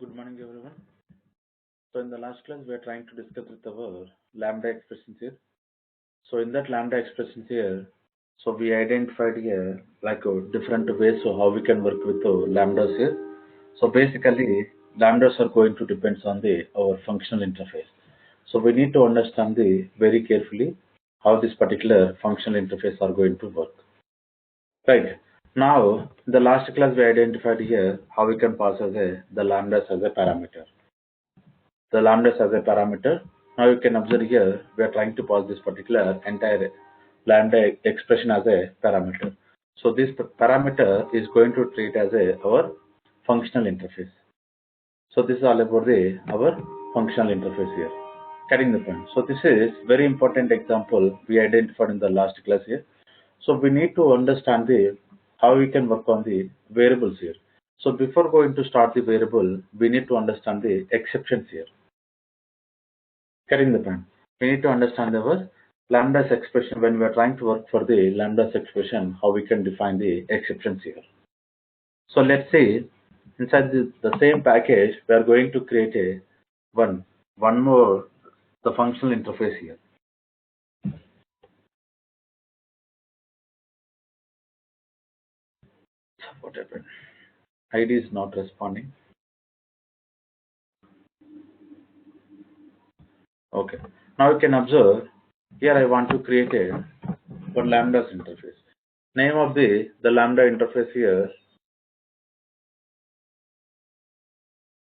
Good morning, everyone. So in the last class, we are trying to discuss with our lambda expressions here. So in that lambda expressions here, so we identified here like different ways so how we can work with lambdas here. So basically, lambdas are going to depend on the our functional interface. So we need to understand the very carefully how this particular functional interface are going to work. Right. Now, in the last class, we identified here how we can pass as the lambdas as a parameter. The lambdas as a parameter. Now you can observe here, we are trying to pass this particular entire lambda expression as a parameter. So this parameter is going to treat as our functional interface. So this is all about our functional interface here. Carrying the point. So this is very important example we identified in the last class here. So we need to understand the how we can work on the variables here. So before going to start the variable, we need to understand the exceptions here. Getting the point. We need to understand our lambda's expression when we are trying to work for the lambda's expression, how we can define the exceptions here. So let's say inside the same package, we are going to create a one more the functional interface here. What happened? ID is not responding. Okay. Now you can observe here I want to create a one lambda's interface. Name of the lambda interface here.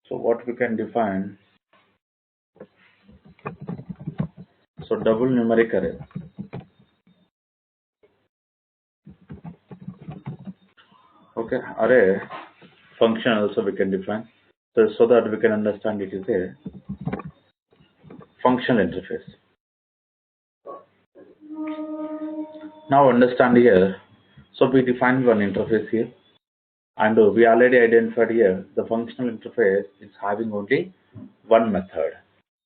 So what we can define, so double numeric array. Okay, array function also we can define. So that we can understand it is a functional interface. Now understand here. So we define one interface here, and we already identified here the functional interface is having only one method.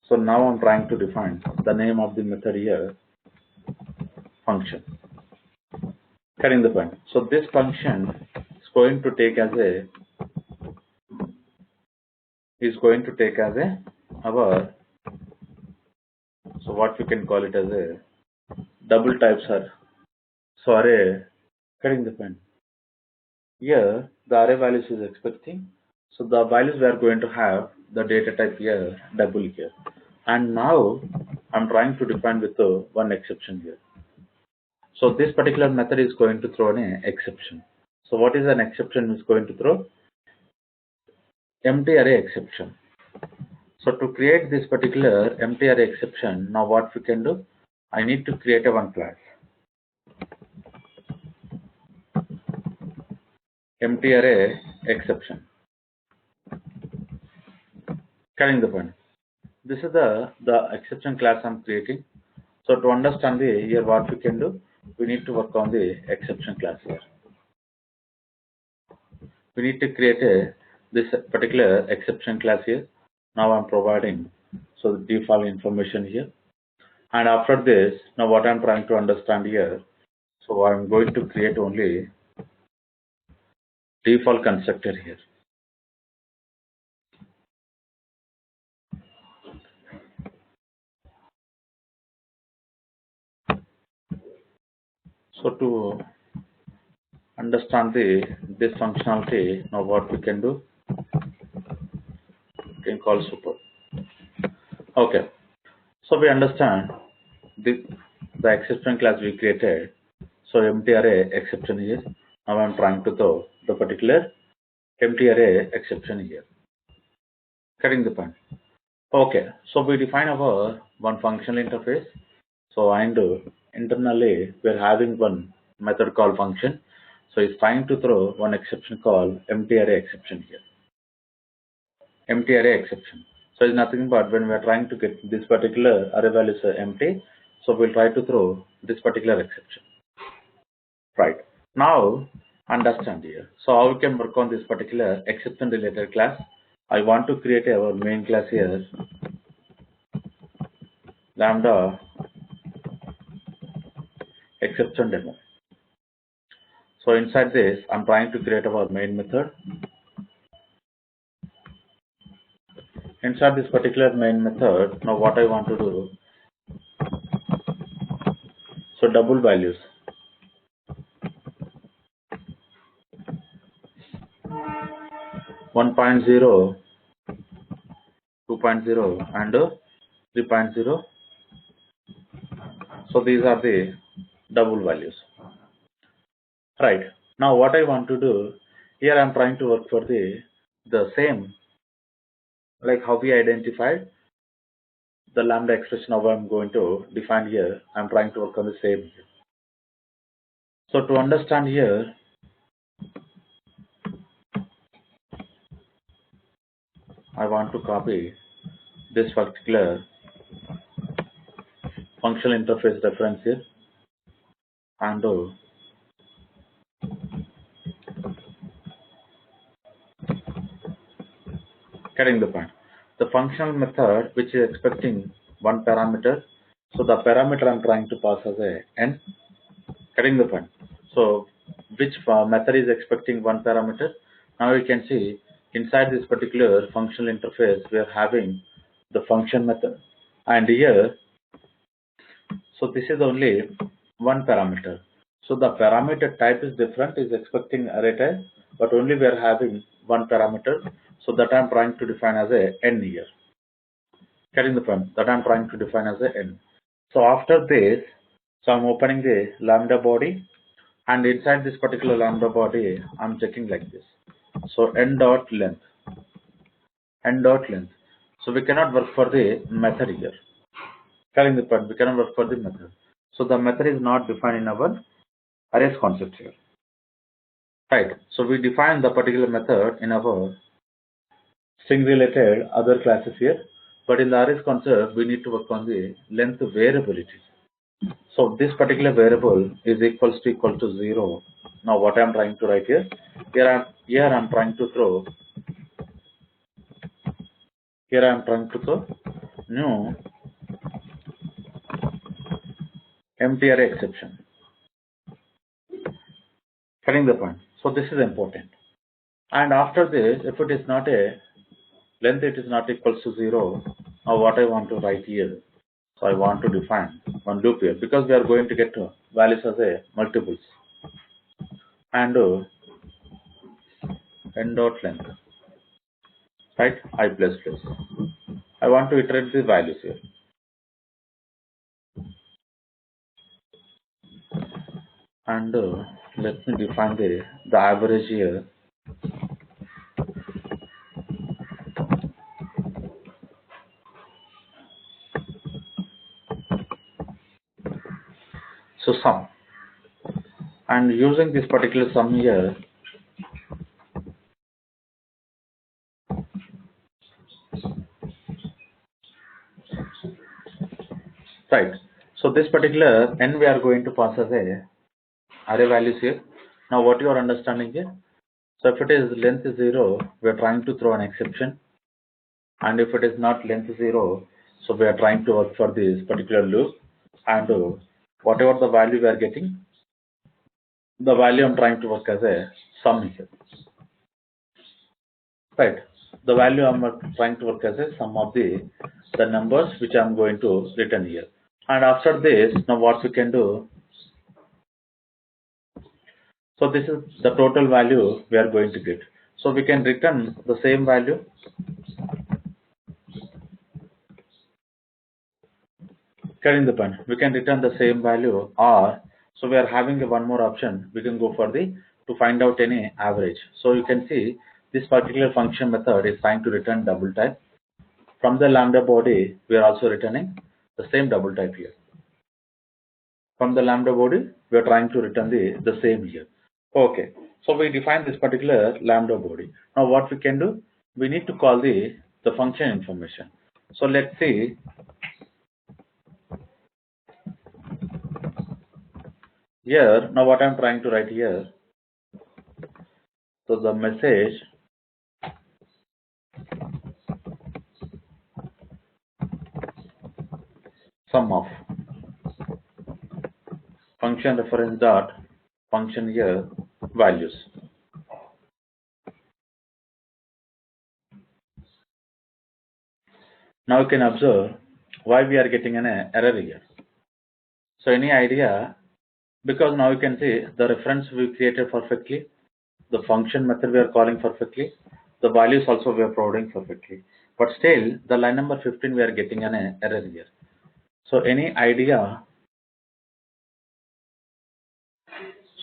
So now I'm trying to define the name of the method here, function. Carrying the point. So this function is going to take as our, so what we can call it as a double types are, so array. Carrying the point. Here the array values is expecting, so the values we are going to have the data type here double here, and now I'm trying to define with one exception here. So this particular method is going to throw an exception. So what is an exception is going to throw? Empty array exception. So to create this particular empty array exception, now what we can do, I need to create a one class, empty array exception. Carrying the point. This is the exception class I'm creating. So to understand the here what we can do, we need to work on the exception class here. We need to create this particular exception class here. Now I'm providing so the default information here, and after this, now what I'm trying to understand here, so I'm going to create only default constructor here. So to understand this functionality, now what we can do, we can call super. Okay, so we understand the exception class we created. So empty array exception here. Now I'm trying to throw the particular empty array exception here. Cutting the point. Okay, so we define our one functional interface. So and internally we're having one method called function. So it's trying to throw one exception called empty array exception here. Empty array exception. So it's nothing but when we are trying to get this particular array values empty, so we'll try to throw this particular exception. Right. Now understand here. So how we can work on this particular exception related class? I want to create our main class here, lambda exception demo. So inside this, I'm trying to create our main method. inside this particular main method, now what I want to do, so double values 1.0, 2.0 and 3.0. So these are the double values. Right. Now what I want to do, here I'm trying to work for the same, like how we identified the lambda expression, how I'm going to define here. I'm trying to work on the same here. So to understand here, I want to copy this particular functional interface reference here and getting the point. The functional method which is expecting one parameter, so the parameter I'm trying to pass as a n, getting the point. So which method is expecting one parameter? Now you can see inside this particular functional interface we are having the function method, and here, so this is only one parameter. So the parameter type is different, is expecting array type, but only we are having one parameter. So that I'm trying to define as a n here. Getting the point? That I'm trying to define as a n. So after this, so I'm opening the lambda body, and inside this particular lambda body, I'm checking like this. So n dot length, n dot length. So we cannot work for the method here. Getting the point? We cannot work for the method. So the method is not defined in our arrays concept here. Right. So we define the particular method in our string related other classes here, but in the arrays concept we need to work on the length variability. So this particular variable is equal to 0. Now what I'm trying to write here, I'm trying to throw new empty array exception. Getting the point? So this is important. And after this, if it is not a length, it is not equals to 0. Now what I want to write here, so I want to define one loop here, because we are going to get values as a multiples, and n dot length, right, I plus plus. I want to iterate the values here, and let me define the average here. So sum, and using this particular sum here, right. So this particular n we are going to pass as a array values here. Now what you are understanding here, so if it is length 0, we are trying to throw an exception, and if it is not length 0, so we are trying to work for this particular loop, and whatever the value we are getting, the value I'm trying to work as a sum here, right. The value I'm trying to work as a sum of the numbers which I'm going to return here. And after this, now what we can do, so this is the total value we are going to get. So we can return the same value, getting the point. We can return the same value, or so we are having one more option. We can go for the to find out any average. So you can see this particular function method is trying to return double type. From the lambda body, we are also returning the same double type here. From the lambda body, we are trying to return the same here. Okay. So we define this particular lambda body. Now what we can do, we need to call the function information. So let's see. Here, now what I'm trying to write here, so the message sum of function reference dot function here values. Now you can observe why we are getting an error here. So any idea? Because now you can see the reference we created perfectly, the function method we are calling perfectly, the values also we are providing perfectly. But still, the line number 15 we are getting an error here. So any idea?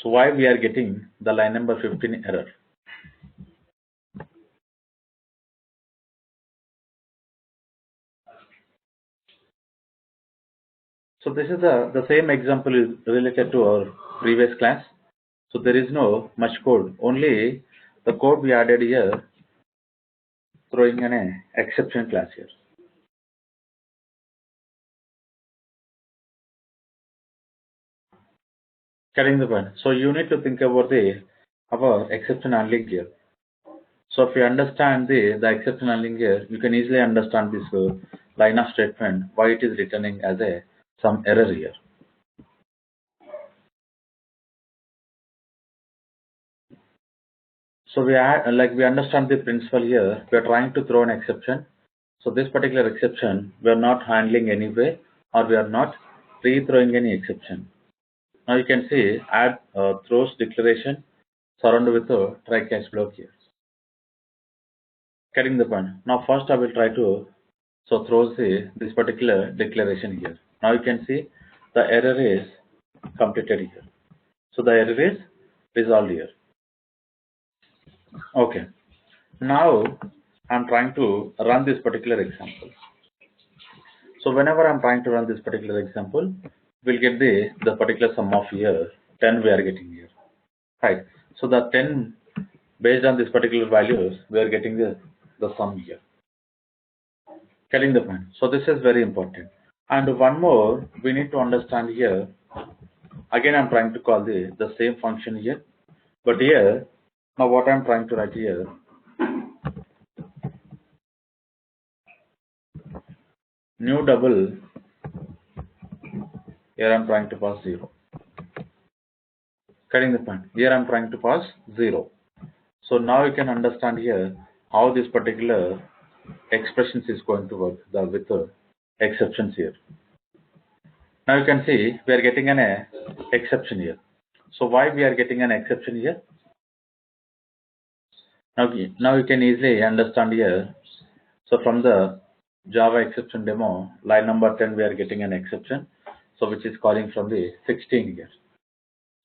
So why we are getting the line number 15 error? So this is the same example is related to our previous class. So there is no much code, only the code we added here throwing an exception class here. Getting the point. So you need to think about the our exception handling here. So if you understand the exception handling here, you can easily understand this line of statement why it is returning as a some error here. So we understand the principle here. We are trying to throw an exception. So this particular exception we are not handling anyway, or we are not re-throwing any exception. Now you can see add throws declaration surrounded with a try catch block here. Getting the point. Now first I will try to throws this particular declaration here. Now you can see the error is completed here. So the error is resolved here. Okay. Now I'm trying to run this particular example. So whenever I'm trying to run this particular example, we'll get the particular sum of here 10 we are getting here. Right. So the 10 based on this particular values we are getting the sum here. Getting the point. So this is very important. And one more we need to understand here. Again, I'm trying to call the same function here. But here, now what I'm trying to write here, new double, here I'm trying to pass 0. Getting the point. Here I'm trying to pass 0. So now you can understand here how this particular expressions is going to work with the exceptions here. Now you can see we are getting an exception here. So why we are getting an exception here? Now you can easily understand here. So from the Java exception demo, line number 10, we are getting an exception. So which is calling from the 16 here.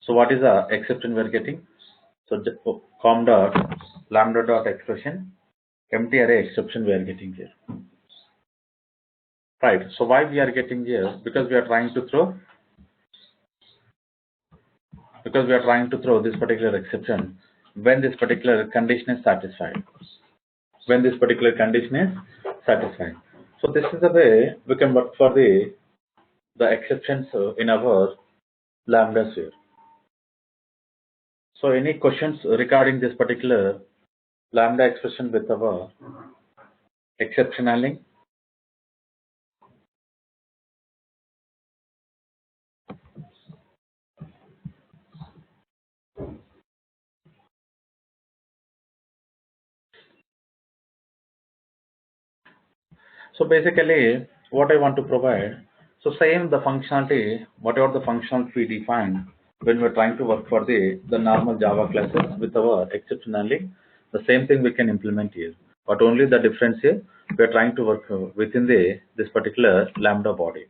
So what is the exception we are getting? So com dot lambda dot expression empty array exception we are getting here. Right. So why we are getting here? Because we are trying to throw this particular exception when this particular condition is satisfied. When this particular condition is satisfied. So this is the way we can work for the exceptions in our lambda here. So any questions regarding this particular lambda expression with our exception handling? So basically what I want to provide, so same the functionality, whatever the functionality we define when we're trying to work for the normal Java classes with our exception handling, the same thing we can implement here. But only the difference here, we're trying to work within this particular lambda body.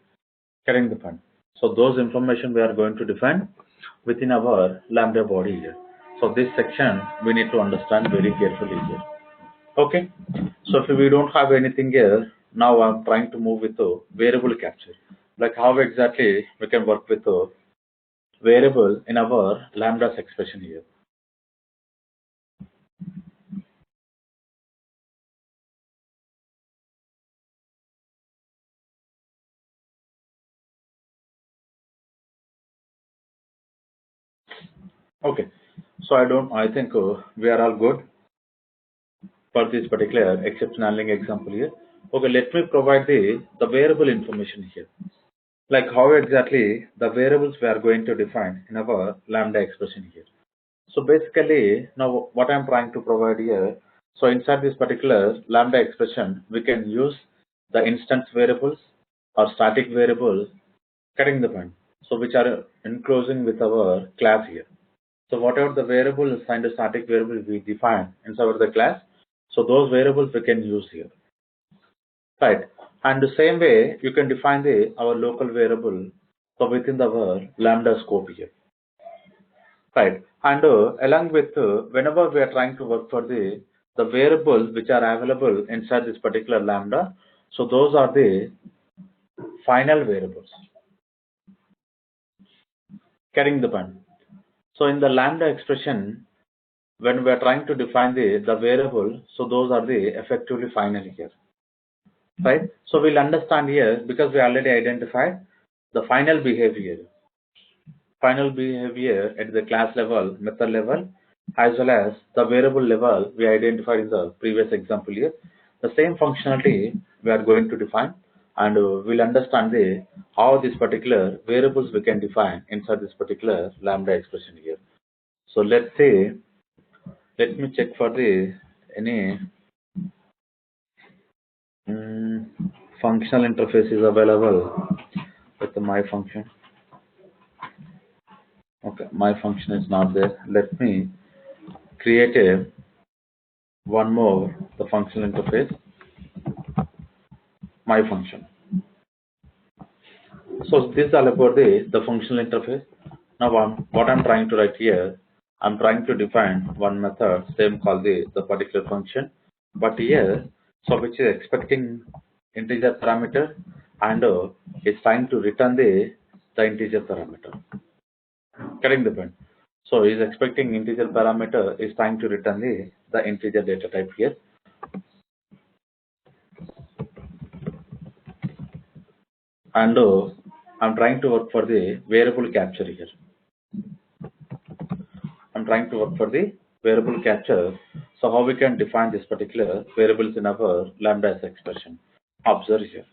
Carrying the point. So those information we are going to define within our lambda body here. So this section we need to understand very carefully here. Okay. So if we don't have anything here, now I'm trying to move with a variable capture. Like how exactly we can work with a variable in our lambda's expression here. Okay. So I think we are all good for this particular exception handling example here. Okay, let me provide the variable information here. Like how exactly the variables we are going to define in our lambda expression here. So basically, now what I'm trying to provide here, so inside this particular lambda expression, we can use the instance variables or static variables, getting the point. So which are enclosing with our class here. So whatever the variable assigned to static variable we define inside the class, so those variables we can use here, right? And the same way you can define our local variable so within our lambda scope here, right? And along with whenever we are trying to work for the variables which are available inside this particular lambda, so those are the final variables, getting the point. So in the lambda expression, when we are trying to define the variable, so those are the effectively final here, right? So we'll understand here because we already identified the final behavior at the class level, method level, as well as the variable level we identified in the previous example here. The same functionality we are going to define, and we'll understand how this particular variables we can define inside this particular lambda expression here. So let's say, let me check for any functional interface is available with the my function. Okay, my function is not there. Let me create one more the functional interface, my function. So this is all about the functional interface. Now what I'm trying to write here, I'm trying to define one method, same called the particular function, but here, so which is expecting integer parameter and it's trying to return the integer parameter. Getting the point. So is expecting integer parameter is trying to return the integer data type here. And I'm trying to work for the variable capture here. I'm trying to work for the variable capture. So how we can define this particular variables in our lambda expression. Observe here.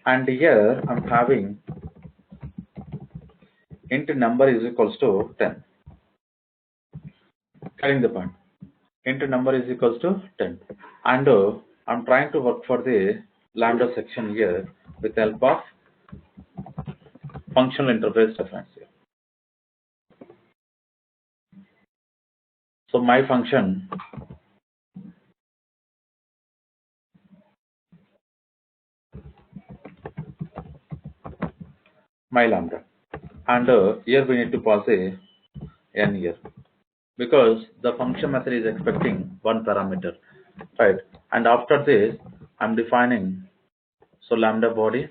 And here I'm having int number is equals to 10. Getting the point. Int number is equals to 10. And I'm trying to work for the lambda section here with help of functional interface reference here. So my function, my lambda, and here we need to pass a n here because the function method is expecting one parameter, right? And after this I'm defining so lambda body,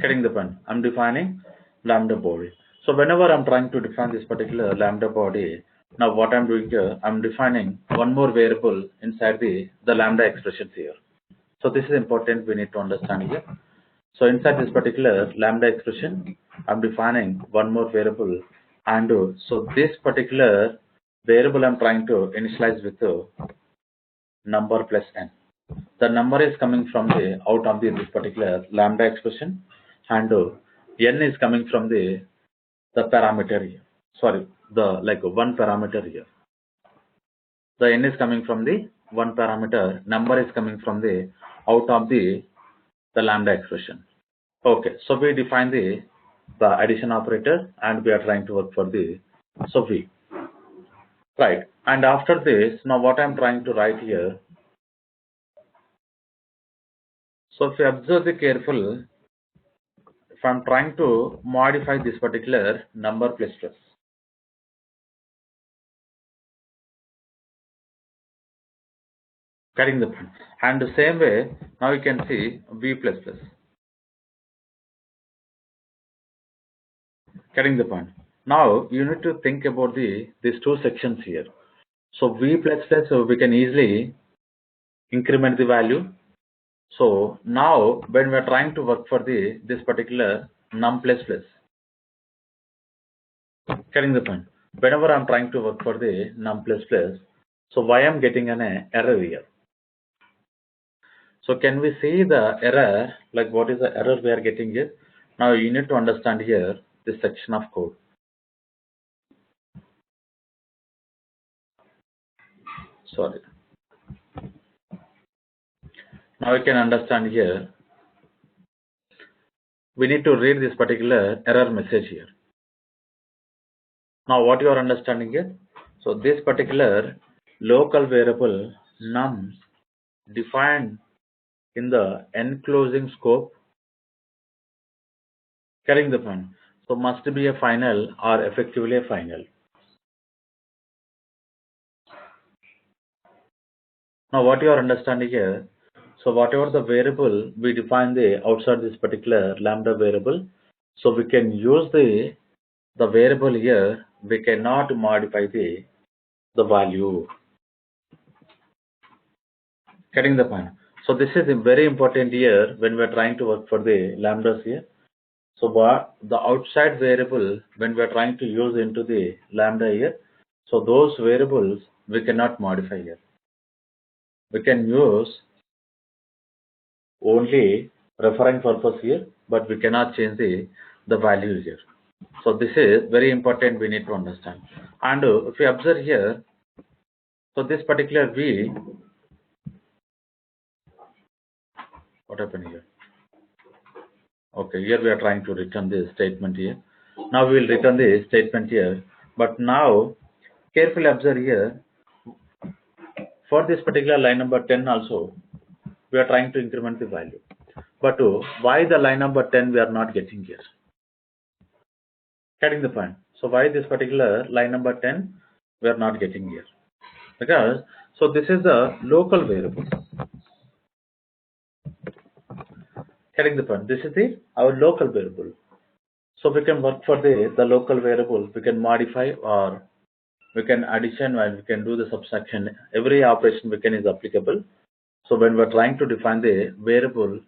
getting the point. I'm defining lambda body. So whenever I'm trying to define this particular lambda body, now what I'm doing here, I'm defining one more variable inside the lambda expressions here. So this is important, we need to understand here. So inside this particular lambda expression, I'm defining one more variable, and so this particular variable I'm trying to initialize with number plus n. The number is coming from out of this particular lambda expression, and n is coming from the parameter here. Sorry, the like one parameter here. The n is coming from the one parameter. Number is coming from the out of the lambda expression. Okay, so we define the addition operator, and we are trying to work for the v, right? And after this, now what I'm trying to write here. So if you observe the careful, if I'm trying to modify this particular number plus plus, getting the point. And the same way, now you can see v plus plus, getting the point. Now you need to think about these two sections here. So v plus plus, so we can easily increment the value. So now when we are trying to work for this particular num plus plus, getting the point. Whenever I'm trying to work for the num plus plus, so why I'm getting an error here? So can we see the error, like what is the error we are getting here? Now you need to understand here this section of code. Sorry. Now you can understand here. We need to read this particular error message here. Now what you are understanding here? So this particular local variable nums defined in the enclosing scope, carrying the point. So must be a final or effectively a final. Now what you are understanding here? So whatever the variable we define the outside this particular lambda variable, so we can use the variable here. We cannot modify the value. Getting the point. So this is very important here when we are trying to work for the lambdas here. So what the outside variable when we are trying to use into the lambda here, so those variables we cannot modify here. We can use only referring purpose here, but we cannot change the value here. So this is very important, we need to understand. And if we observe here, so this particular v, what happened here? Okay, here we are trying to return this statement here. Now we will return the statement here. But now carefully observe here, for this particular line number 10 also, we are trying to increment the value. But why the line number 10 we are not getting here? Getting the point. So why this particular line number 10 we are not getting here? Because, so this is the local variable. Getting the point. This is our local variable. So we can work for the local variable. We can modify or we can addition and we can do the subtraction. Every operation we can is applicable. So when we're trying to define the variable,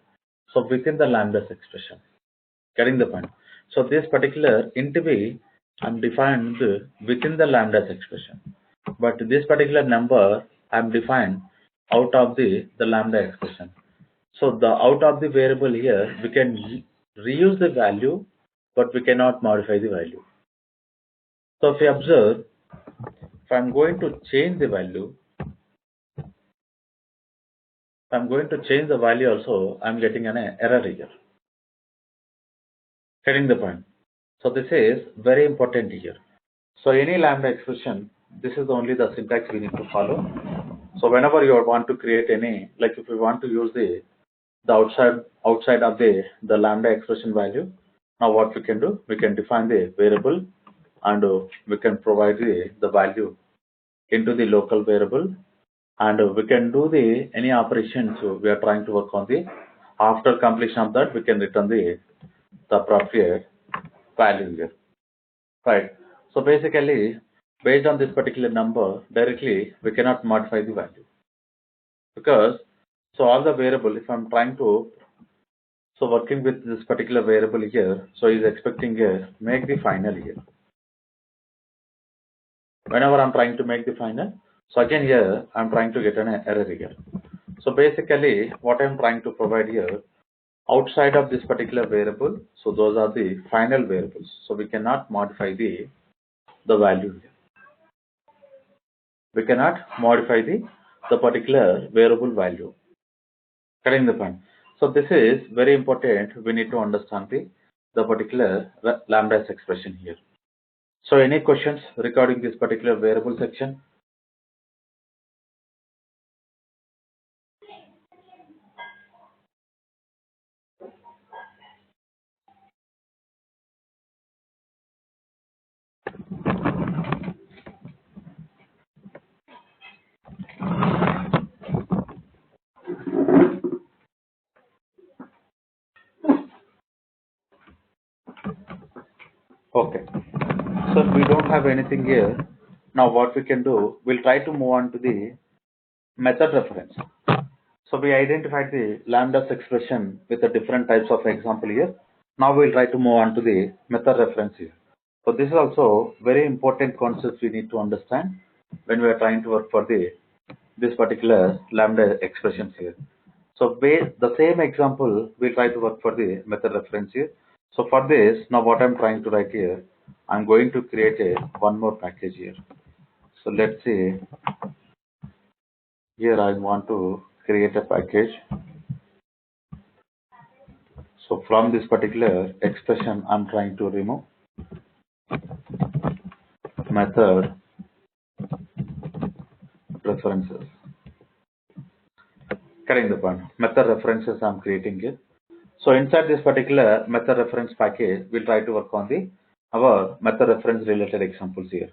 so within the lambdas expression. Getting the point. So this particular int v, I'm defined within the lambdas expression. But this particular number I'm defined out of the lambda expression. So the out of the variable here, we can reuse the value, but we cannot modify the value. So if you observe, if I'm going to change the value, I'm going to change the value also, I'm getting an error here. Getting the point. So this is very important here. So any lambda expression, this is only the syntax we need to follow. So whenever you want to create any, like if you want to use the outside of the lambda expression value, now what we can do, we can define the variable and we can provide the value into the local variable, and we can do any operations we are trying to work on the. After completion of that, we can return the appropriate value here, right? So basically, based on this particular number, directly we cannot modify the value, because so all the variable, if I'm trying to, so working with this particular variable here, so is expecting here make the final here. Whenever I'm trying to make the final, so again here I'm trying to get an error here. So basically, what I'm trying to provide here, outside of this particular variable, so those are the final variables. So we cannot modify the value here. We cannot modify the particular variable value. Getting the point. So this is very important. We need to understand the particular lambdas expression here. So any questions regarding this particular variable section? Okay. So if we don't have anything here, now what we can do, we'll try to move on to the method reference. So we identified the lambdas expression with the different types of example here. Now we'll try to move on to the method reference here. So this is also very important concept we need to understand when we are trying to work for this particular lambda expressions here. So the same example we'll try to work for the method reference here. So for this, now what I'm trying to write here, I'm going to create one more package here. So let's say here I want to create a package. So from this particular expression, I'm trying to remove method references. Getting the point. Method references I'm creating it. So inside this particular method reference package, we'll try to work on the our method reference related examples here.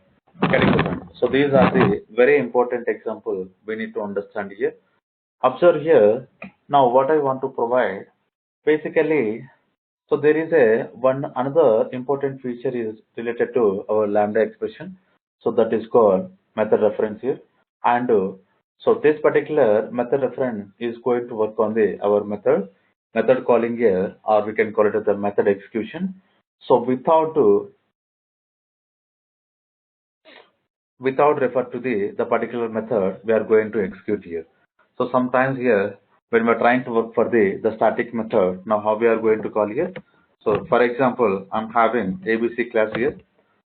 Getting the point. So these are the very important examples we need to understand here. Observe here. Now what I want to provide, basically, so there is a one another important feature is related to our lambda expression. So that is called method reference here. And so this particular method reference is going to work on the our method calling here, or we can call it as the method execution. So without refer to the particular method we are going to execute here. So sometimes here when we're trying to work for the static method, now how we are going to call here. So for example, I'm having ABC class here.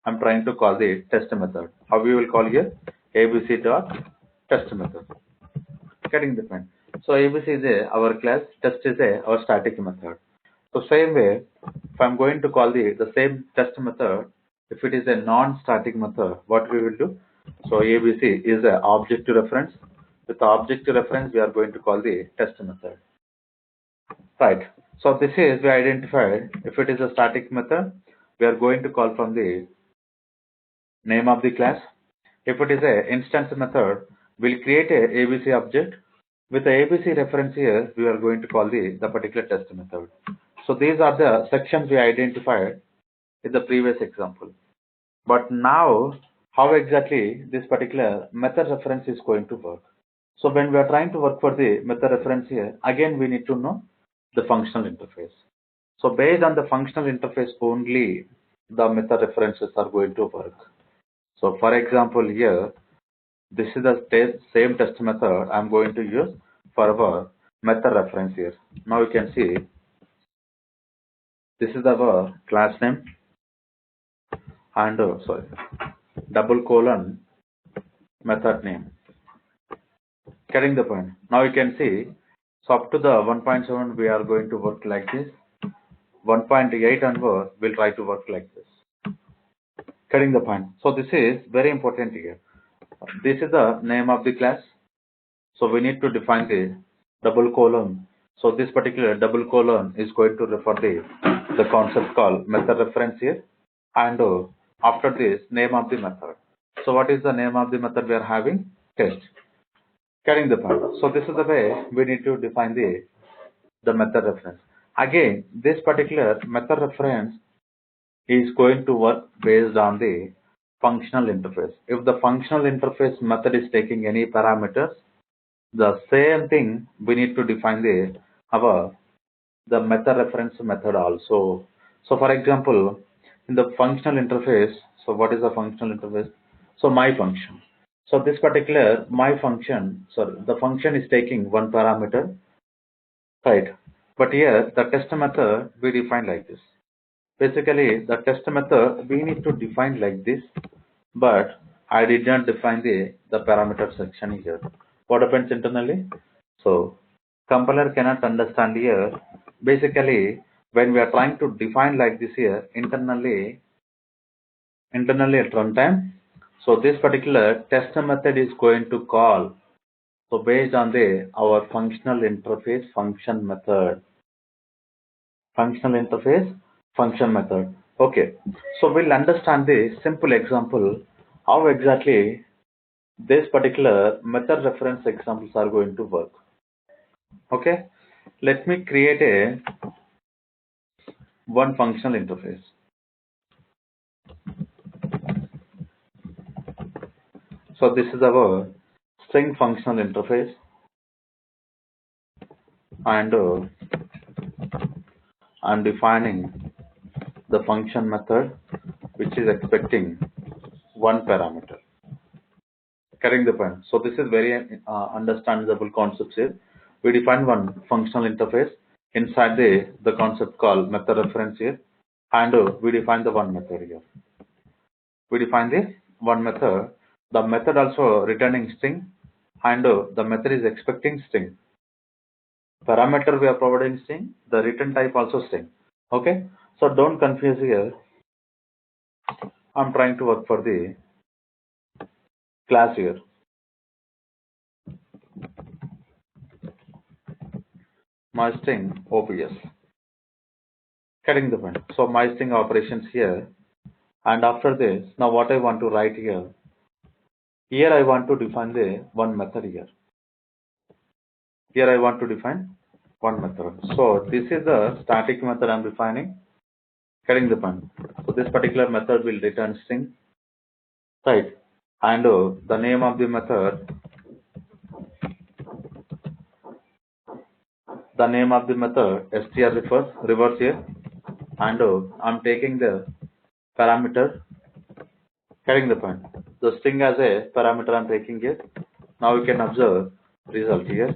I'm trying to call the test method. How we will call here? ABC dot test method. Getting the point. So ABC is our class, test is our static method. So same way, if I'm going to call the same test method, if it is a non-static method, what we will do? So ABC is a object to reference. With the object to reference, we are going to call the test method. Right. So this is we identified. If it is a static method, we are going to call from the name of the class. If it is a instance method, we'll create a ABC object. With the ABC reference here, we are going to call the particular test method. So these are the sections we identified in the previous example. But now, how exactly this particular method reference is going to work? So when we are trying to work for the method reference here, again we need to know the functional interface. So based on the functional interface only, the method references are going to work. So for example here, this is the same test method I'm going to use for our method reference here. Now you can see this is our class name and double colon method name. Getting the point. Now you can see, so up to the 1.7 we are going to work like this. 1.8 onward we'll try to work like this. Getting the point. So this is very important here. This is the name of the class. So we need to define the double colon. So this particular double colon is going to refer the concept called method reference here. And after this, name of the method. So what is the name of the method we are having? Test. Getting the point. So this is the way we need to define the method reference. Again, this particular method reference is going to work based on the functional interface. If the functional interface method is taking any parameters, the same thing we need to define the method reference method also. So for example, in the functional interface, so what is the functional interface? So my function. So this particular my function, so the function is taking one parameter, right? But here the test method we define like this. Basically the test method we need to define like this, but I did not define the parameter section here. What happens internally? So compiler cannot understand here. Basically, when we are trying to define like this here internally at runtime, so this particular test method is going to call. So based on our functional interface function method, function method. Okay. So we'll understand the simple example how exactly this particular method reference examples are going to work. Okay. Let me create a one functional interface. So this is our string functional interface, and I'm defining the function method which is expecting one parameter. Getting the point. So this is very understandable concept here. We define one functional interface inside the concept called method reference here, and we define the one method here. We define the one method. The method also returning string, and the method is expecting string. parameter we are providing string, the return type also string. Okay, so don't confuse here. I'm trying to work for the class here. My string OPS. Getting the point. So my string operations here, and after this, now what I want to write here. Here I want to define the one method here. Here I want to define one method. So this is the static method I'm defining. Getting the point. So this particular method will return string, right? And the name of the method, str reverse here, and I'm taking the parameter. Getting the point. The string as a parameter I'm taking here. Now you can observe result here.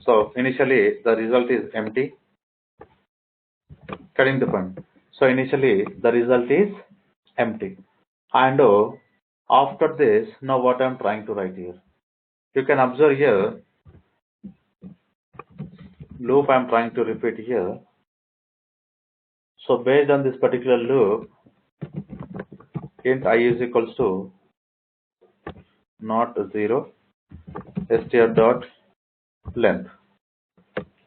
So initially the result is empty. Getting the point. So initially the result is empty. And after this, now what I'm trying to write here. You can observe here, loop I'm trying to repeat here. So based on this particular loop, int I is equals to not 0, str dot length.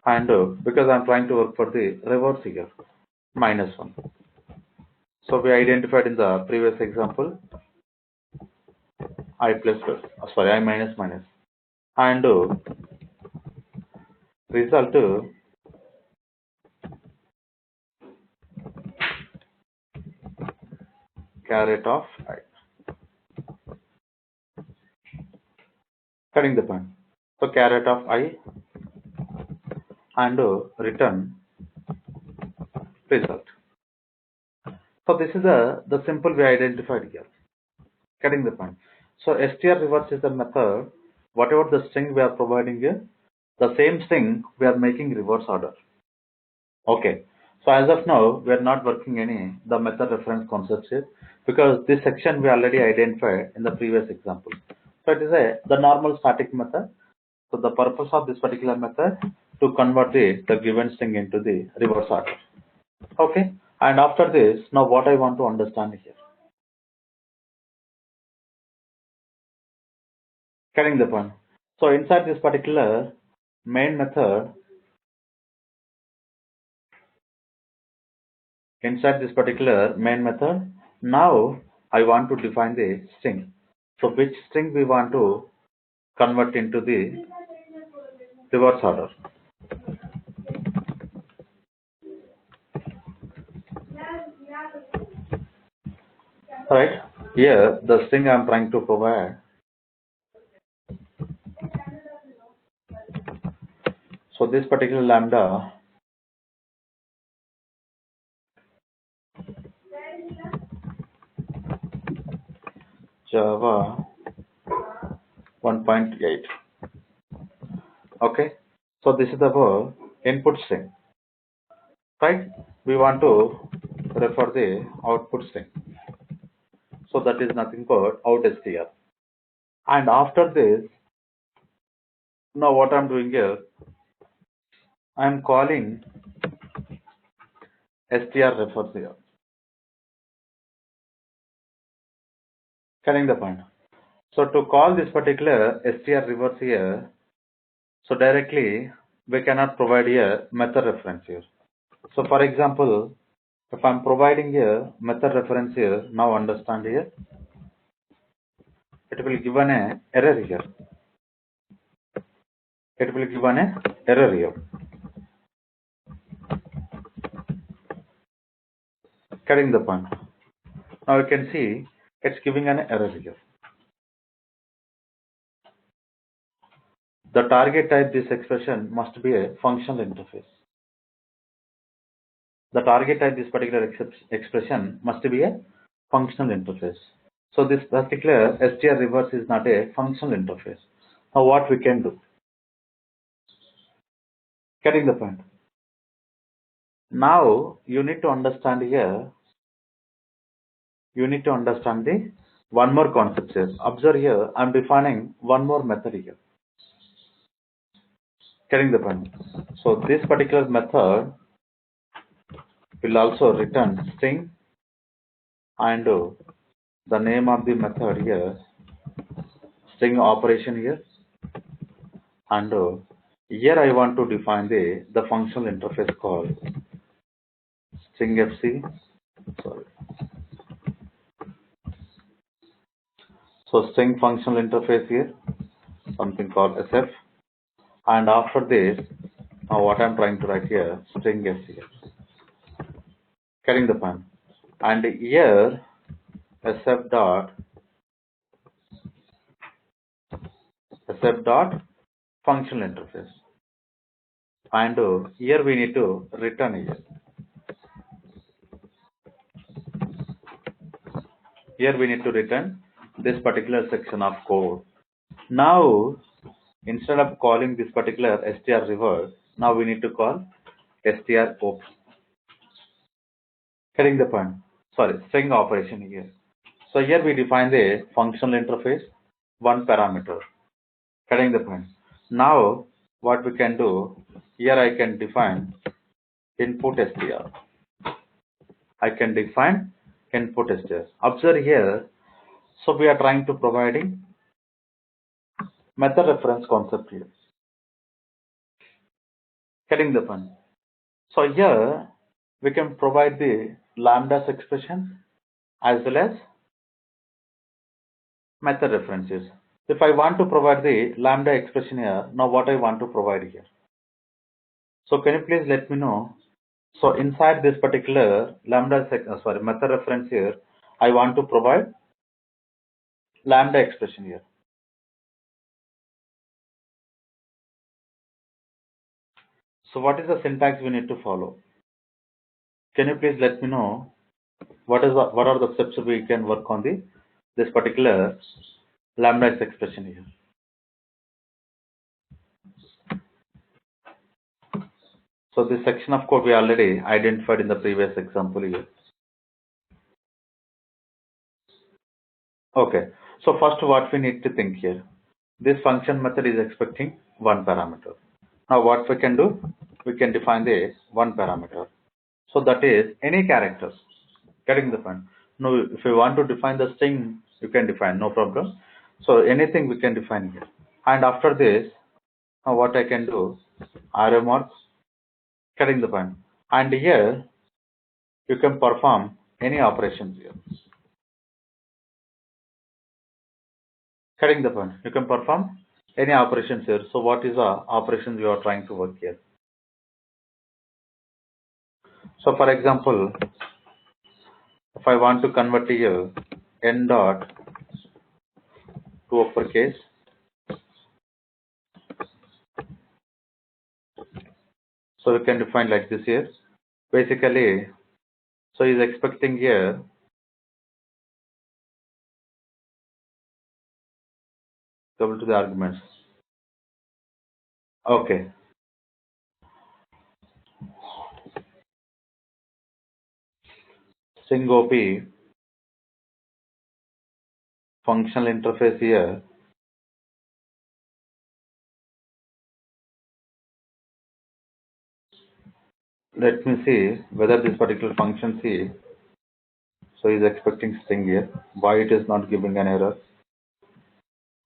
And because I'm trying to work for the reverse here, -1. So we identified in the previous example, I minus minus. And result caret of I. Cutting the point. So caret of I and return result. So this is the simple we identified here. Getting the point. So str reverse is the method. Whatever the string we are providing here, the same string we are making reverse order. Okay. So as of now, we are not working any the method reference concepts here because this section we already identified in the previous example. So it is the normal static method. So the purpose of this particular method to convert the given string into the reverse order. Okay. And after this, now what I want to understand here. Getting the point. So inside this particular main method, now I want to define the string. So which string we want to convert into the reverse order. Right? Here the string I'm trying to provide. So this particular lambda Java 1.8. Okay. So this is our input string. Right? We want to refer the output string. So that is nothing but out str. And after this, now what I'm doing here, I'm calling str refers here. Getting the point. So to call this particular str reverse here, so directly we cannot provide here method reference here. So for example, if I'm providing here method reference here, now understand here, it will give an error here. It will give an error here. Getting the point. Now you can see it's giving an error here. The target type this expression must be a functional interface. The target type this particular expression must be a functional interface. So this particular str reverse is not a functional interface. Now what we can do? Getting the point. Now you need to understand here. You need to understand the one more concept here. Observe here. I'm defining one more method here. Getting the point. So this particular method will also return string and the name of the method here, string operation here, and here I want to define the functional interface called string fc. Sorry. So string functional interface here, something called sf, and after this, now what I'm trying to write here, string fc here. Getting the point. And here sf dot functional interface, and here we need to return here we need to return this particular section of code. Now instead of calling this particular str revert, now we need to call strop. Getting the point. Sorry, string operation here. So here we define the functional interface, one parameter. Getting the point. Now what we can do, here I can define input str. I can define input str. Observe here, so we are trying to providing method reference concept here. Getting the point. So here we can provide the lambdas expression as well as method references. If I want to provide the lambda expression here, now what I want to provide here. So can you please let me know? So inside this particular method reference here, I want to provide lambda expression here. So what is the syntax we need to follow? Can you please let me know what are the steps we can work on this particular lambda expression here? So this section of code we already identified in the previous example here. Okay. So first what we need to think here, this function method is expecting one parameter. Now what we can do, we can define the one parameter. So that is any characters. Getting the point. Now if you want to define the string, you can define, no problem. So anything we can define here. And after this, now what I can do, arrow mark. Getting the point. And here you can perform any operations here. Getting the point. You can perform any operations here. So what is the operations you are trying to work here? So for example, if I want to convert here n dot to uppercase, so we can define like this here. Basically, so is expecting here double to the arguments. Okay. String OP functional interface here. Let me see whether this particular function C, so is expecting string here. Why it is not giving an error?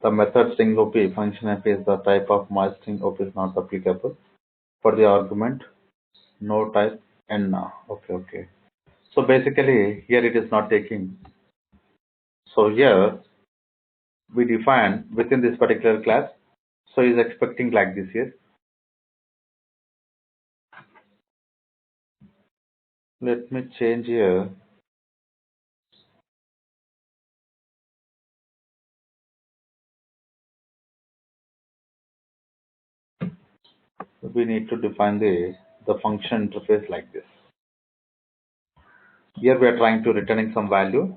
The method string OP function F is the type of my string OP is not applicable for the argument no type n now. Okay. So basically here it is not taking. So here we define within this particular class, so is expecting like this here. Let me change here. We need to define the function interface like this. Here we are trying to returning some value.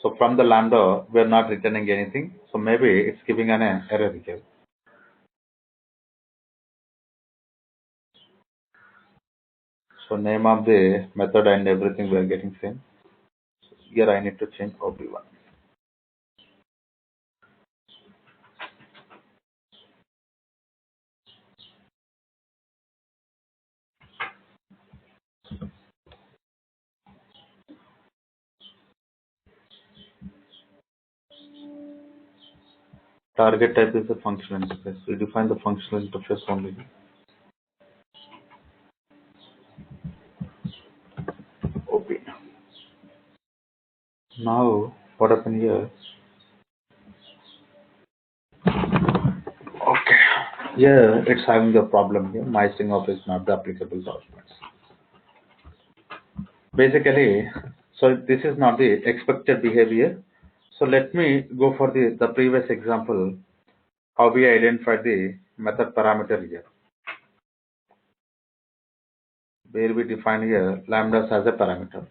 So from the lambda we are not returning anything. So maybe it's giving an error here. So name of the method and everything we are getting same. So here I need to change OP1. Target type is the functional interface. We define the functional interface only. Okay. Now, what happened here? Okay. Here, it's having a problem here. My string of is not the applicable documents. Basically, so this is not the expected behavior. So let me go for the previous example, how we identified the method parameter here, where we define here lambdas as a parameter.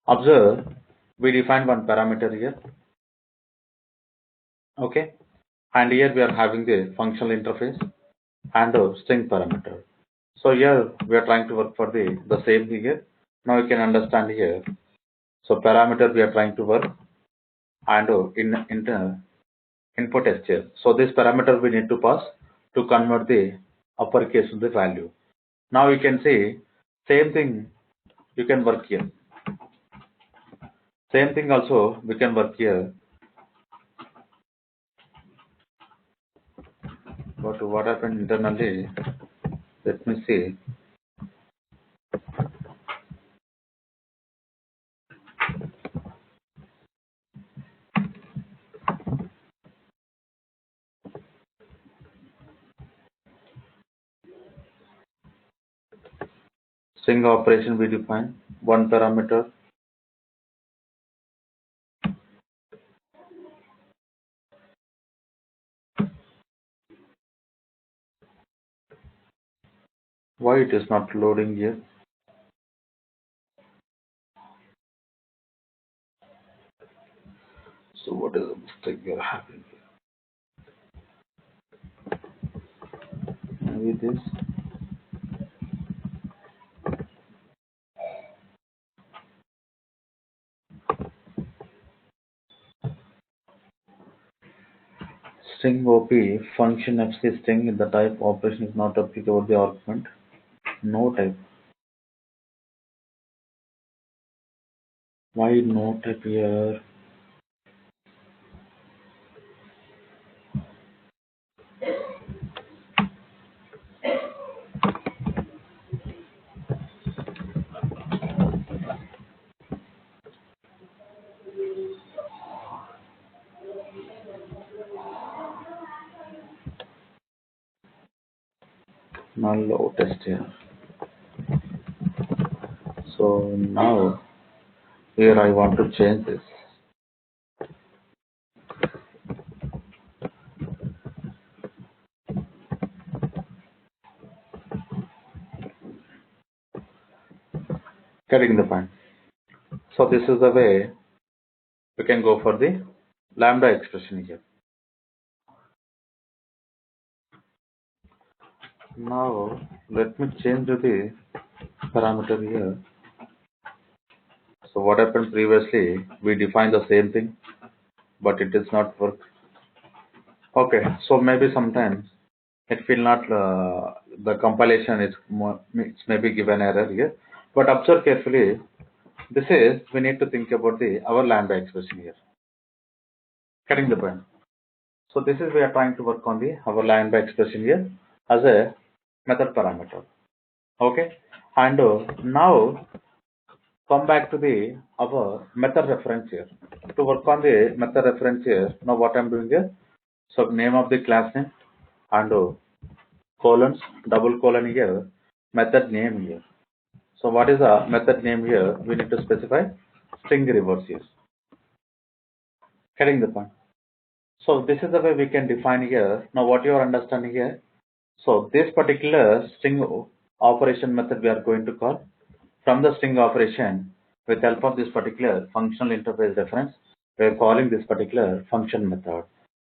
Observe, we define one parameter here, okay, and here we are having the functional interface and the string parameter. So here we are trying to work for the same thing here. Now you can understand here. So parameter we are trying to work and input str. So this parameter we need to pass to convert the uppercase to the value. Now you can see same thing you can work here. Same thing also we can work here. But what happened internally? Let me see. String operation we define one parameter. Why it is not loading here? So what is the mistake we are having here? Maybe this. String OP function FC string in the type operation is not applicable to the argument. No type. Why no type here? Null test here. So now here I want to change this. Getting the point. So this is the way we can go for the lambda expression here. Now let me change the parameter here. So what happened previously, we defined the same thing, but it does not work. Okay, so maybe sometimes it will not, the compilation is more, it's maybe given error here. But observe carefully, this is, we need to think about our lambda expression here. Getting the point. So this is we are trying to work on our lambda expression here as a method parameter. Okay, and now come back to our method reference here. To work on the method reference here, now what I'm doing here, so name of the class name and colons, double colon here, method name here. So what is the method name here? We need to specify string reverse here. Getting the point. So this is the way we can define here. Now what you are understanding here? So this particular string operation method we are going to call. From the string operation, with help of this particular functional interface reference, we are calling this particular function method.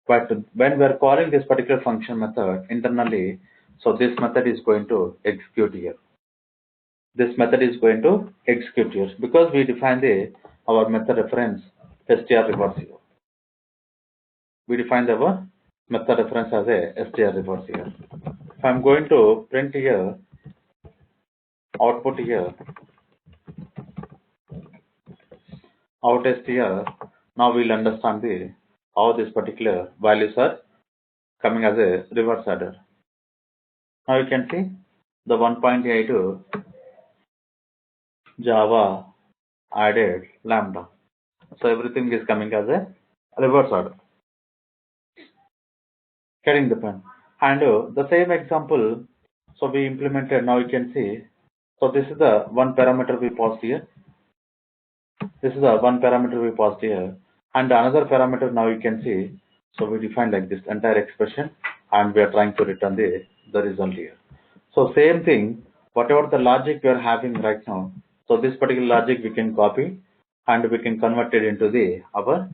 But when we are calling this particular function method internally, so this method is going to execute here. This method is going to execute here because we define our method reference str reverse here. We define our method reference as a str reverse here. If I'm going to print here, output here, out str, now we'll understand how this particular values are coming as a reverse order. Now you can see the 1.8 Java added lambda. So everything is coming as a reverse order. Getting the point. And the same example, so we implemented, now you can see, so this is the one parameter we passed here. This is the one parameter we passed here. And another parameter now you can see, so we define like this entire expression and we are trying to return the result here. So same thing, whatever the logic we are having right now, so this particular logic we can copy and we can convert it into our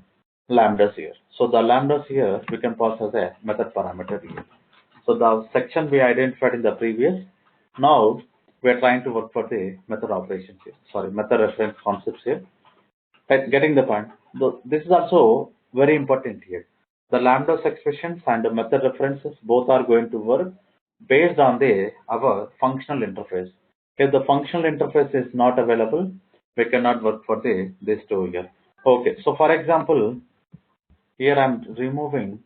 lambdas here. So the lambdas here we can pass as a method parameter here. So the section we identified in the previous, now we are trying to work for the method operations here. Sorry, method reference concepts here. Getting the point. This is also very important here. The lambdas expressions and the method references both are going to work based on our functional interface. If the functional interface is not available, we cannot work for this two here. Okay, so for example, here I'm removing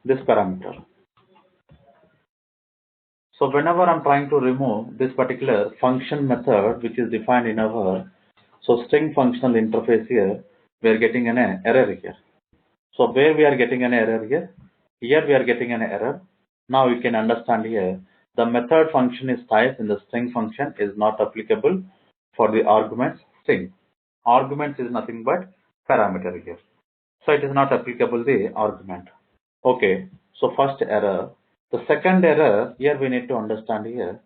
this parameter. So whenever I'm trying to remove this particular function method which is defined in our string functional interface here, we are getting an error here. So where we are getting an error here? Here we are getting an error. Now you can understand here the method function is type in the string function is not applicable for the arguments string. Arguments is nothing but parameter here. So it is not applicable the argument. Okay. So first error. The second error here we need to understand here.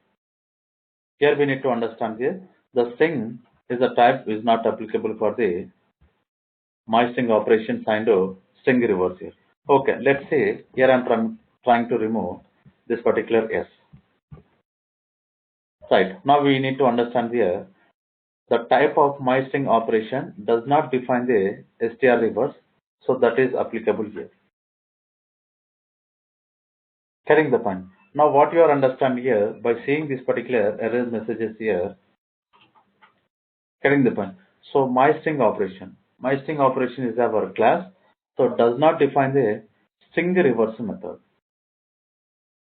Here we need to understand here the string is a type is not applicable for the MyString operation signed to string reverse here. Okay, let's say here I'm trying to remove this particular S. Right, now we need to understand here the type of MyString operation does not define the str reverse, so that is applicable here. Carrying the point. Now what you are understanding here by seeing this particular error messages here, carrying the point. So MyString operation is our class, so it does not define the string reverse method.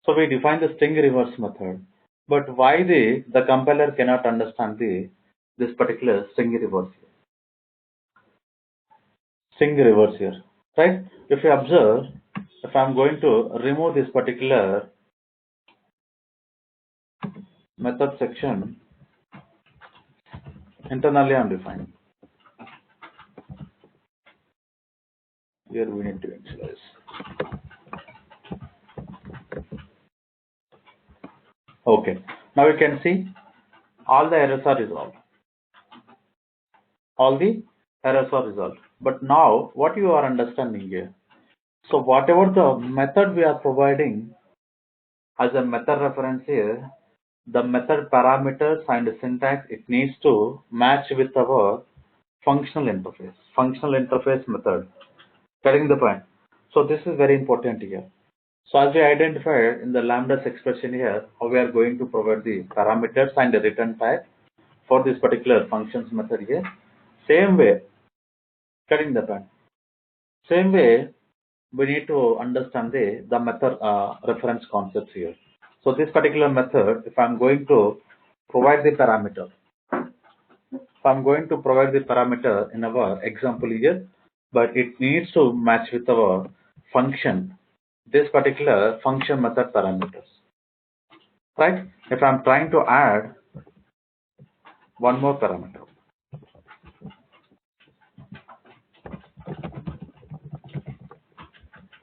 So we define the string reverse method, but why the compiler cannot understand this particular string reverse here? String reverse here, right? If you observe, if I'm going to remove this particular method section, internally I'm defining. Here we need to initialize. Okay, now you can see all the errors are resolved. All the errors are resolved. But now what you are understanding here? So whatever the method we are providing as a method reference here, the method parameters and syntax, it needs to match with our functional interface method. Getting the point? So this is very important here. So as we identified in the lambdas expression here, how we are going to provide the parameters and the return type for this particular functions method here. Same way, getting the point. Same way, we need to understand the method reference concepts here. So this particular method, if I'm going to provide the parameter, in our example here, but it needs to match with our function, this particular function method parameters, right? If I'm trying to add one more parameter,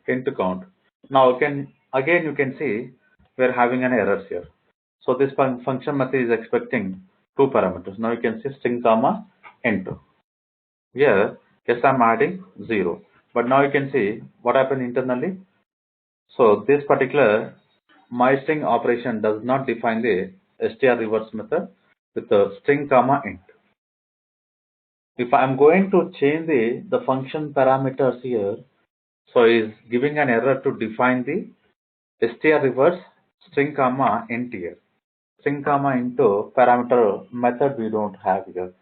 int count. Now again you can see we're having an error here. So this function method is expecting two parameters. Now you can see string comma int. Here, yes, I'm adding 0. But now you can see what happened internally. So this particular MyString operation does not define the str reverse method with the string comma int. If I'm going to change the function parameters here, so is giving an error to define the str reverse string comma int here. String comma into parameter method we don't have here.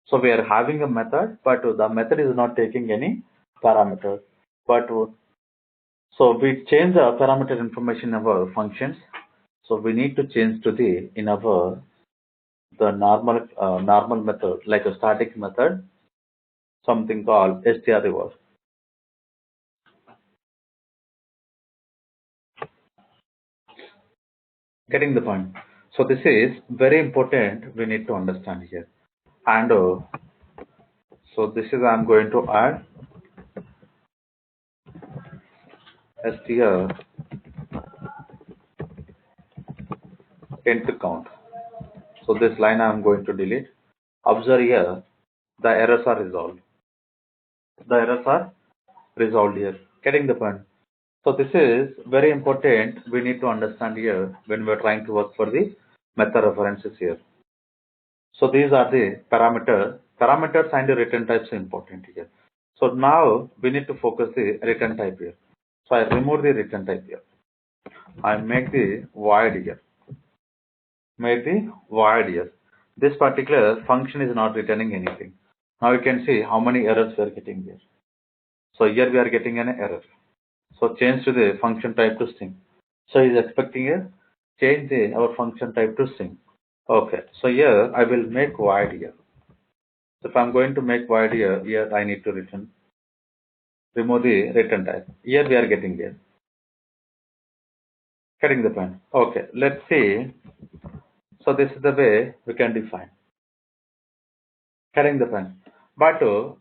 So we are having a method, but the method is not taking any parameter. But so we change the parameter information in our functions. So we need to change to the in our the normal method like a static method, something called str reverse. Getting the point. So this is very important. We need to understand here. And so this is I'm going to add str int count. So this line I'm going to delete. Observe here, the errors are resolved. The errors are resolved here. Getting the point. So this is very important. We need to understand here when we're trying to work for the method references here. So these are the parameters and the return types are important here. So now we need to focus the return type here. So I remove the return type here. I make the void here. Make the void here. This particular function is not returning anything. Now you can see how many errors we are getting here. So here we are getting an error. So change to the function type to string. So he's expecting a change the our function type to string. Okay. So here I will make void here. So if I'm going to make void here, I need to remove the return type. Here we are getting here. Getting the point. Okay. Let's see. So this is the way we can define. Getting the point. But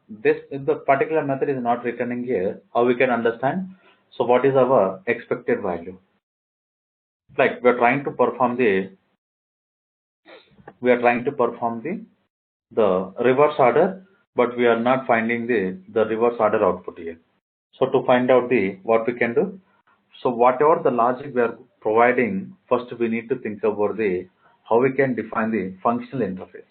this if the particular method is not returning here, how we can understand? So what is our expected value? Like we are trying to perform the reverse order, but we are not finding the reverse order output here. So to find out the what we can do, so whatever the logic we are providing, first we need to think about the how we can define the functional interface.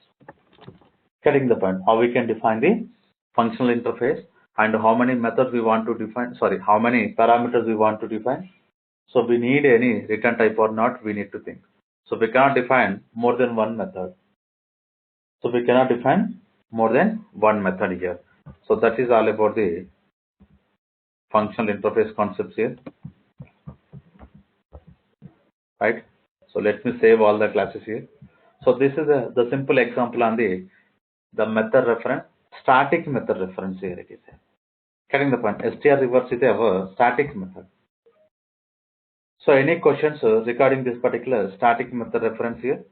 Getting the point? How we can define the functional interface and how many methods we want to define. Sorry, how many parameters we want to define. So we need any return type or not, we need to think. So we cannot define more than one method. So we cannot define more than one method here. So that is all about the functional interface concepts here, right? So let me save all the classes here. So this is the simple example on the method reference, static method reference here it is. Getting the point? str reverse is our static method. So any questions regarding this particular static method reference here?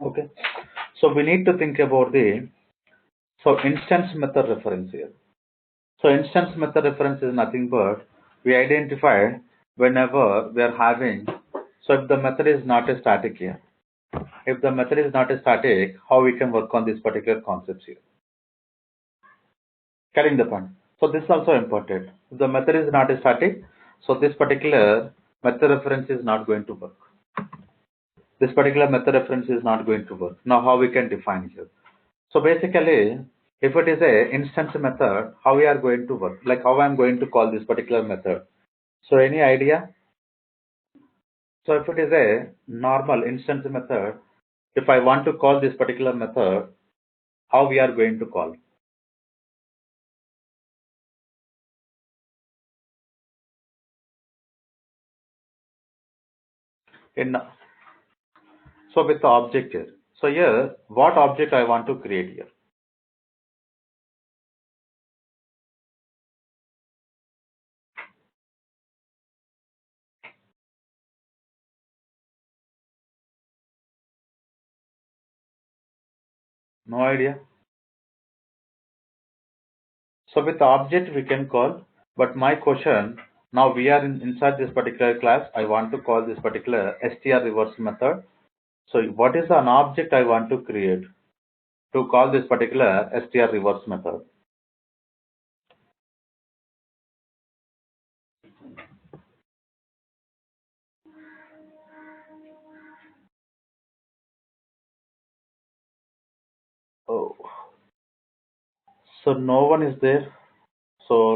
Okay. So we need to think about the instance method reference here. So instance method reference is nothing but we identify whenever we are having. So if the method is not a static here, if the method is not a static, how we can work on this particular concepts here? Carrying the point. So this is also important. If the method is not a static, so this particular method reference is not going to work. This particular method reference is not going to work. Now how we can define here? So basically, if it is a instance method, how we are going to work? Like how I'm going to call this particular method? So any idea? So if it is a normal instance method, if I want to call this particular method, how we are going to call? In so with the object here. So here, what object I want to create here? No idea. So with the object we can call, but my question now we are inside this particular class. I want to call this particular str reverse method. So what is an object I want to create to call this particular str reverse method? Oh, So no one is there. So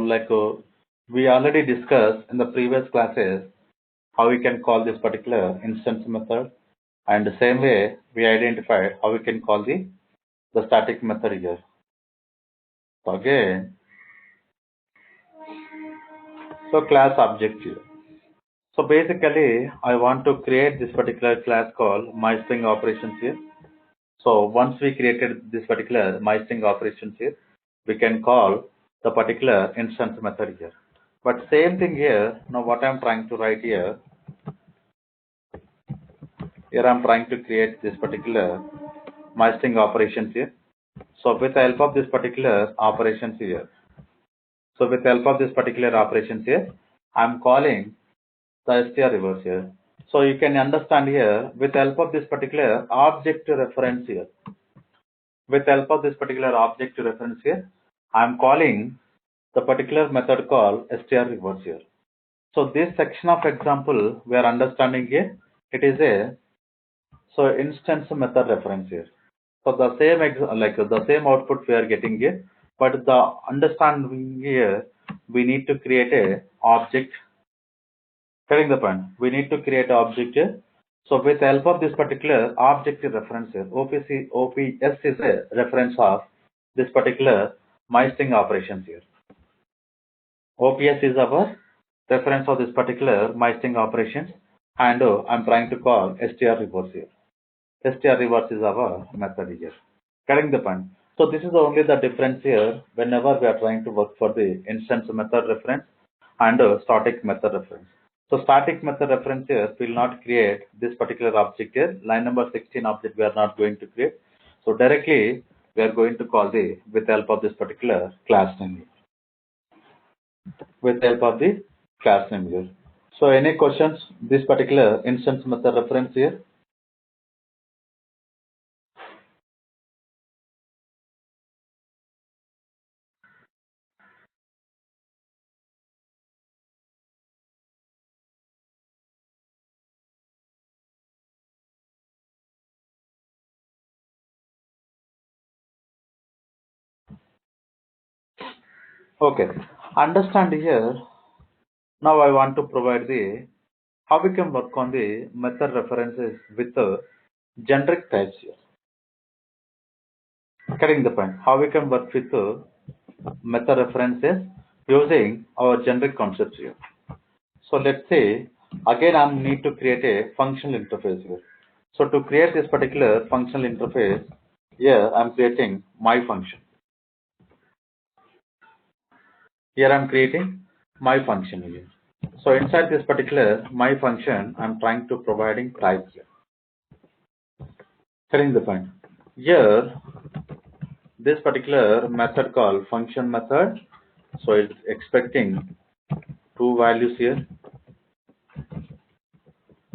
we already discussed in the previous classes how we can call this particular instance method, and the same way we identified how we can call the static method here. So again, so class object here. So basically, I want to create this particular class called myString operations here. So once we created this particular myString operations here, we can call the particular instance method here. But same thing here. Now what I'm trying to write here, I'm trying to create this particular myString operations here. So with the help of this particular operations here, I'm calling the str reverse here. So you can understand here with the help of this particular object reference here. With the help of this particular object reference here, I'm calling the particular method called str reverse here. So this section of example we are understanding here, it is a instance method reference here. So the same the same output we are getting here, but the understanding here we need to create a object. Getting the point? We need to create an object here. So with the help of this particular object reference here, OPS is a reference of this particular myString operations here. OPS is our reference of this particular myString operations, and I'm trying to call str reverse here. Str reverse is our method here. Getting the point? So this is only the difference here whenever we are trying to work for the instance method reference and static method reference. So static method reference here will not create this particular object here. Line number 16 object we are not going to create. So directly we are going to call with the help of this particular class name here. With the help of the class name here. So any questions? This particular instance method reference here. Okay. Understand here. Now I want to provide how we can work on the method references with the generic types here. Getting the point? How we can work with the method references using our generic concepts here. So let's say again I need to create a functional interface here. So to create this particular functional interface, here I'm creating my function. Here I'm creating my function here. So inside this particular my function, I'm trying to providing type here. Getting the point? Here, this particular method called function method, so it's expecting two values here,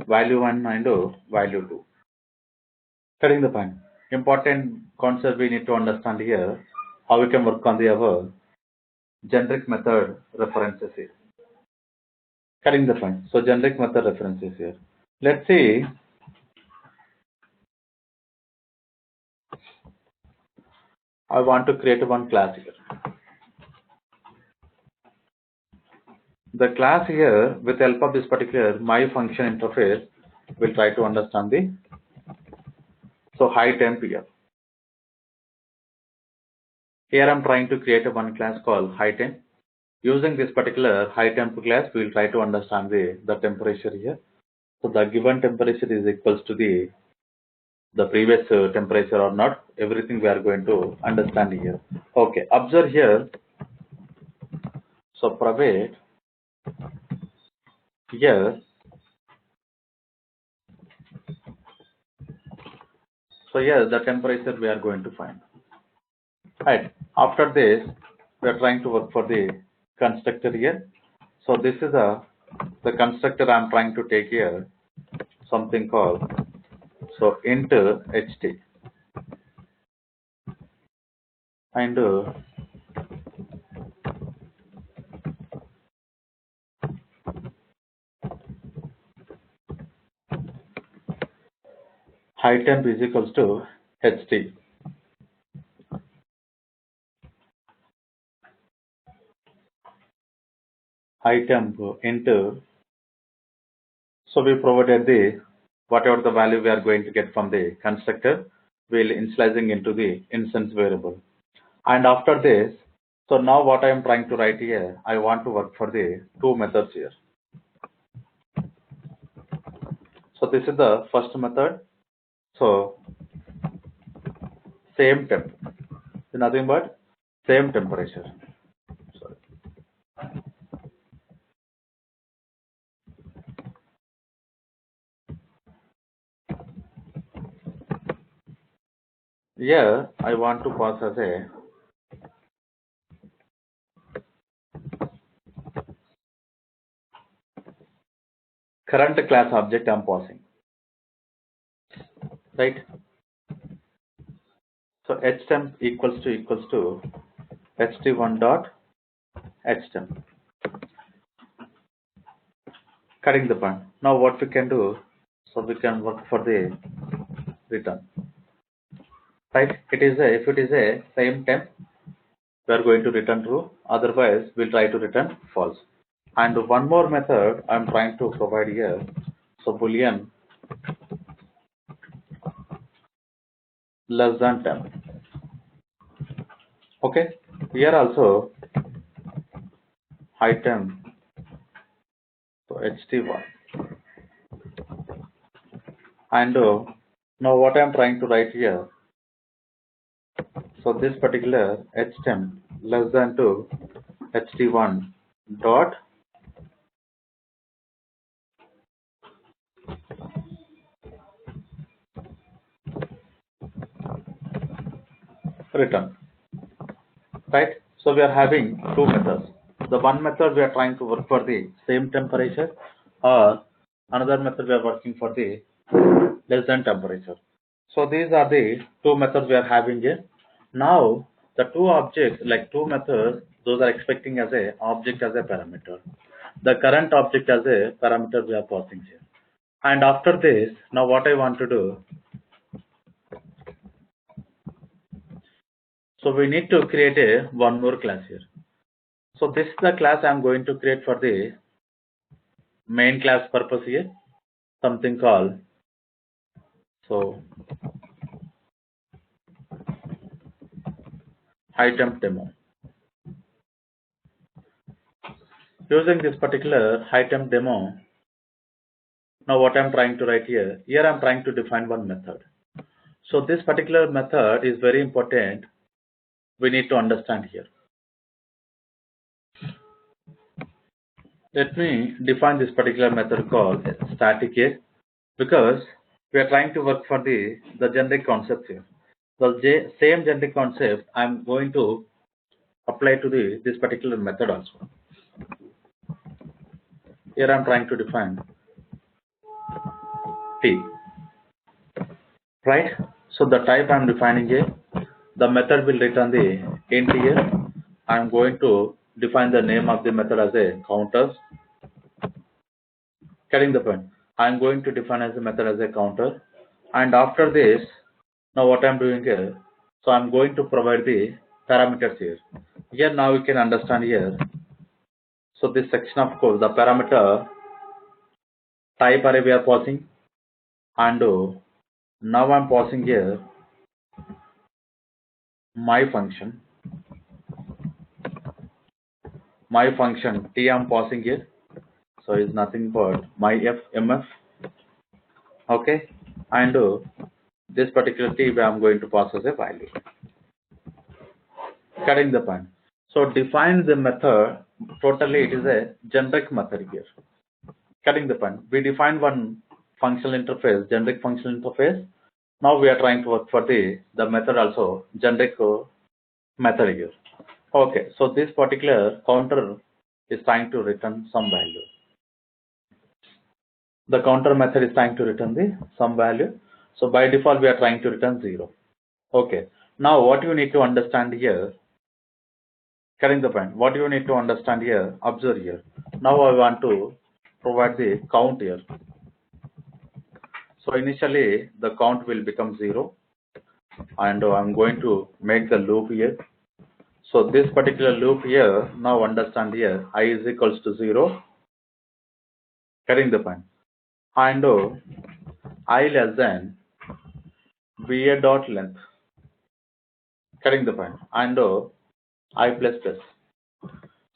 value 1 and value 2. Getting the point? Important concept we need to understand here, how we can work on our generic method references here. Getting the point? So generic method references here. Let's see. I want to create one class here. The class here, with the help of this particular my function interface, we'll try to understand so high temp here. Here I'm trying to create a one class called high temp. Using this particular high temp class, we'll try to understand the temperature here. So the given temperature is equals to the previous temperature or not. Everything we are going to understand here. Okay, observe here. So private here. So here the temperature we are going to find. Right. After this, we are trying to work for the constructor here. So this is the constructor I'm trying to take here, something called int ht, and high temp is equals to ht. high temp enter. So we provided the whatever the value we are going to get from the constructor, we'll initializing into the instance variable. And after this, so now what I am trying to write here, I want to work for the two methods here. So this is the first method. So same temp, nothing but same temperature. Sorry. Here I want to pass as a current class object I'm passing, right? So htemp equals to ht1 dot htemp. Cutting the point. Now what we can do, so we can work for the return, right? It is a, if it is a same temp, we are going to return true. Otherwise, we'll try to return false. And one more method I'm trying to provide here. So boolean less than temp. Okay. Here also high temp. So ht1. And now what I'm trying to write here. So this particular htemp less than to ht1 dot return, right? So we are having two methods. The one method we are trying to work for the same temperature, or another method we are working for the less than temperature. So these are the two methods we are having here. Now the two objects, like two methods, those are expecting as a object as a parameter. The current object as a parameter we are passing here. And after this, now what I want to do, so we need to create a one more class here. So this is the class I am going to create for the main class purpose here, something called so high temp demo. Using this particular high temp demo, now what I'm trying to write here, I'm trying to define one method. So this particular method is very important. We need to understand here. Let me define this particular method called static here, because we are trying to work for the generic concept here. The same generic concept I'm going to apply to this particular method also. Here I'm trying to define T, right? So the type I'm defining here, the method will return the int here. I'm going to define the name of the method as a counters. Getting the point. I'm going to define as a method as a counter. And after this, now what I'm doing here, so I'm going to provide the parameters here. Here now you can understand here. So this section of code, the parameter type array we are passing, and now I'm passing here my function T I'm passing here. So it's nothing but my mf, okay, and this particular T I'm going to pass as a value. Cutting the point. So define the method. Totally, it is a generic method here. Cutting the point. We define one functional interface, generic functional interface. Now we are trying to work for the method also, generic method here. Okay, so this particular counter is trying to return some value. The counter method is trying to return the some value. So by default we are trying to return 0. Okay. Now what you need to understand here, carrying the point, what you need to understand here, observe here. Now I want to provide the count here. So initially the count will become 0, and I'm going to make the loop here. So this particular loop here, now understand here, I is equals to 0, getting the point. And I less than VA dot length, getting the point. And I plus plus.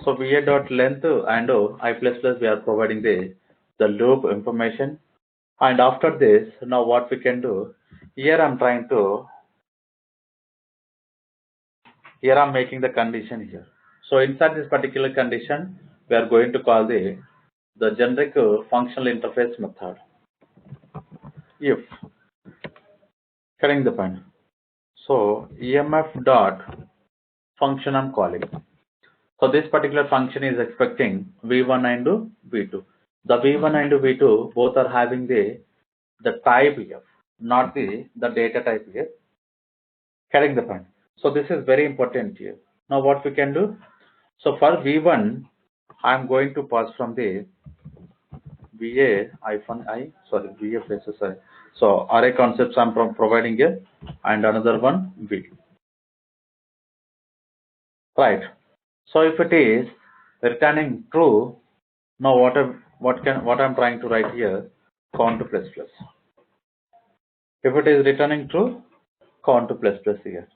So VA dot length and I plus plus, we are providing the loop information. And after this, now what we can do, here I'm making the condition here. So inside this particular condition, we are going to call the generic functional interface method. If, getting the point. So EMF dot function I'm calling. So this particular function is expecting V1 and V2. The V1 and V2 both are having the type here, not the data type here. Getting the point. So this is very important here. Now what we can do? So for V1, I'm going to pass from the VA faces I. So array concepts I'm providing here, and another one V. Right. So if it is returning true, now what I'm trying to write here, count to plus plus. If it is returning true, count to plus plus here.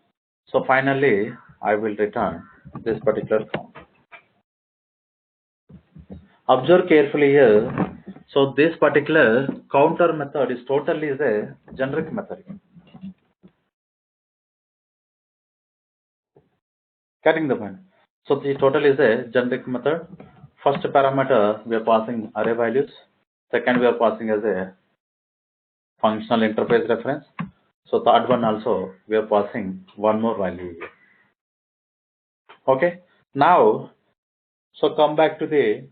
So finally, I will return this particular count. Observe carefully here. So this particular counter method is totally a generic method. Getting the point. So the total is a generic method. First parameter we are passing array values. Second we are passing as a functional interface reference. So third one also we are passing one more value here. Okay. Now, so come back to the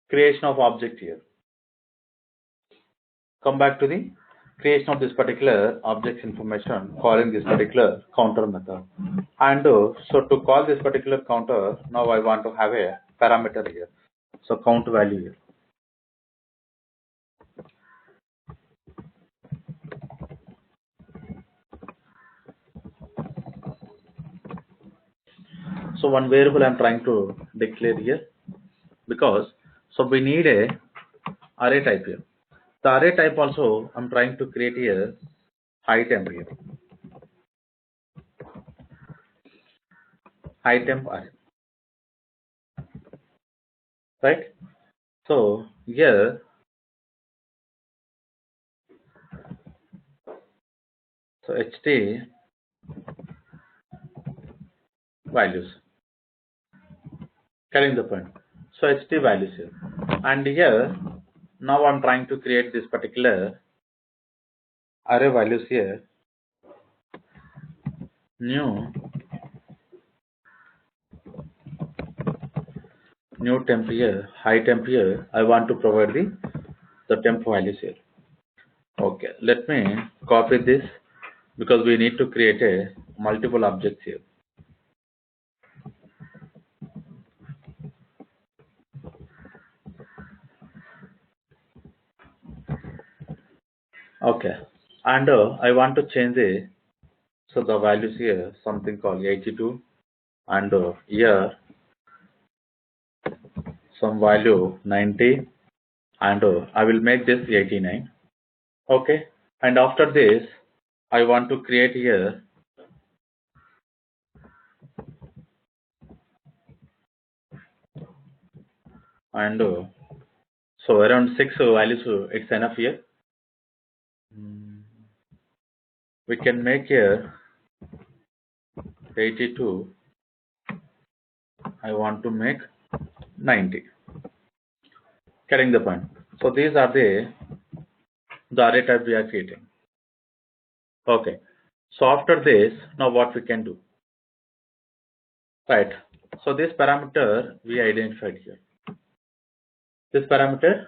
creation of object here. Come back to the creation of this particular object's information, calling this particular counter method. And so to call this particular counter, now I want to have a parameter here. So count value here. So one variable I'm trying to declare here, because so we need a array type here. The array type also I'm trying to create here high temp here. High temp array. Right? So here, so HT values. Getting the point. So HT values here. And here, now I'm trying to create this particular array values here. New temp here, high temp here. I want to provide the temp values here. Okay, let me copy this because we need to create a multiple objects here. Okay, and I want to change the values here, something called 82, and here some value 90, and I will make this 89. Okay, and after this I want to create here and so around 6 values it's enough here. We can make here 82. I want to make 90. Getting the point. So these are the array type we are creating. Okay. So after this, now what we can do? Right. So this parameter we identified here. This parameter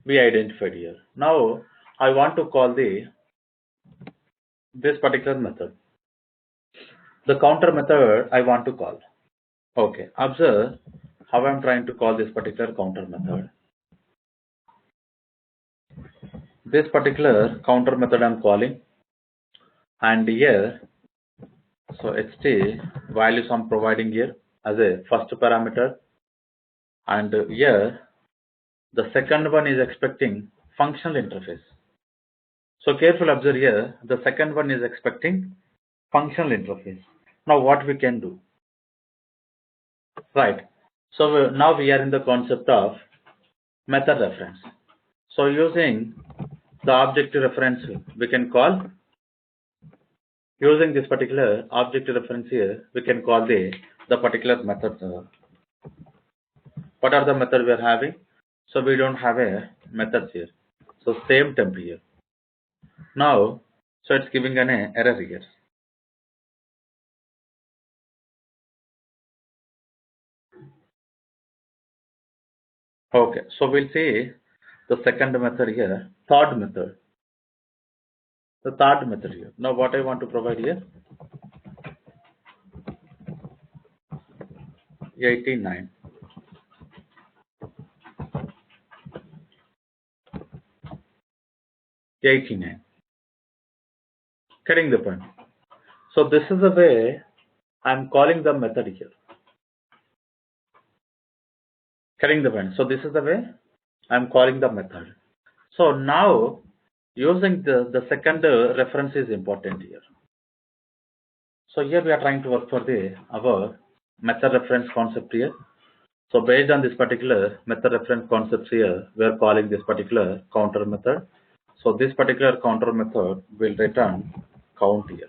we identified here. Now I want to call this particular method. The counter method I want to call. Okay. Observe how I'm trying to call this particular counter method. This particular counter method I'm calling, and here So ht values I'm providing here as a first parameter, and here the second one is expecting functional interface. So careful observe here, the second one is expecting functional interface. Now what we can do, right? So now we are in the concept of method reference. So using the object reference, we can call, using this particular object reference here, we can call the particular method. What are the methods we are having? So we don't have a method here. So same temp here. Now, so it's giving an error here. Okay, so we'll see the second method here, third method. The third method here. Now what I want to provide here, 89. Getting the point. So this is the way I'm calling the method here. Getting the point. So this is the way I'm calling the method. So now using the second reference is important here. So here we are trying to work for our method reference concept here. So based on this particular method reference concepts here, we are calling this particular counter method. So this particular counter method will return count here.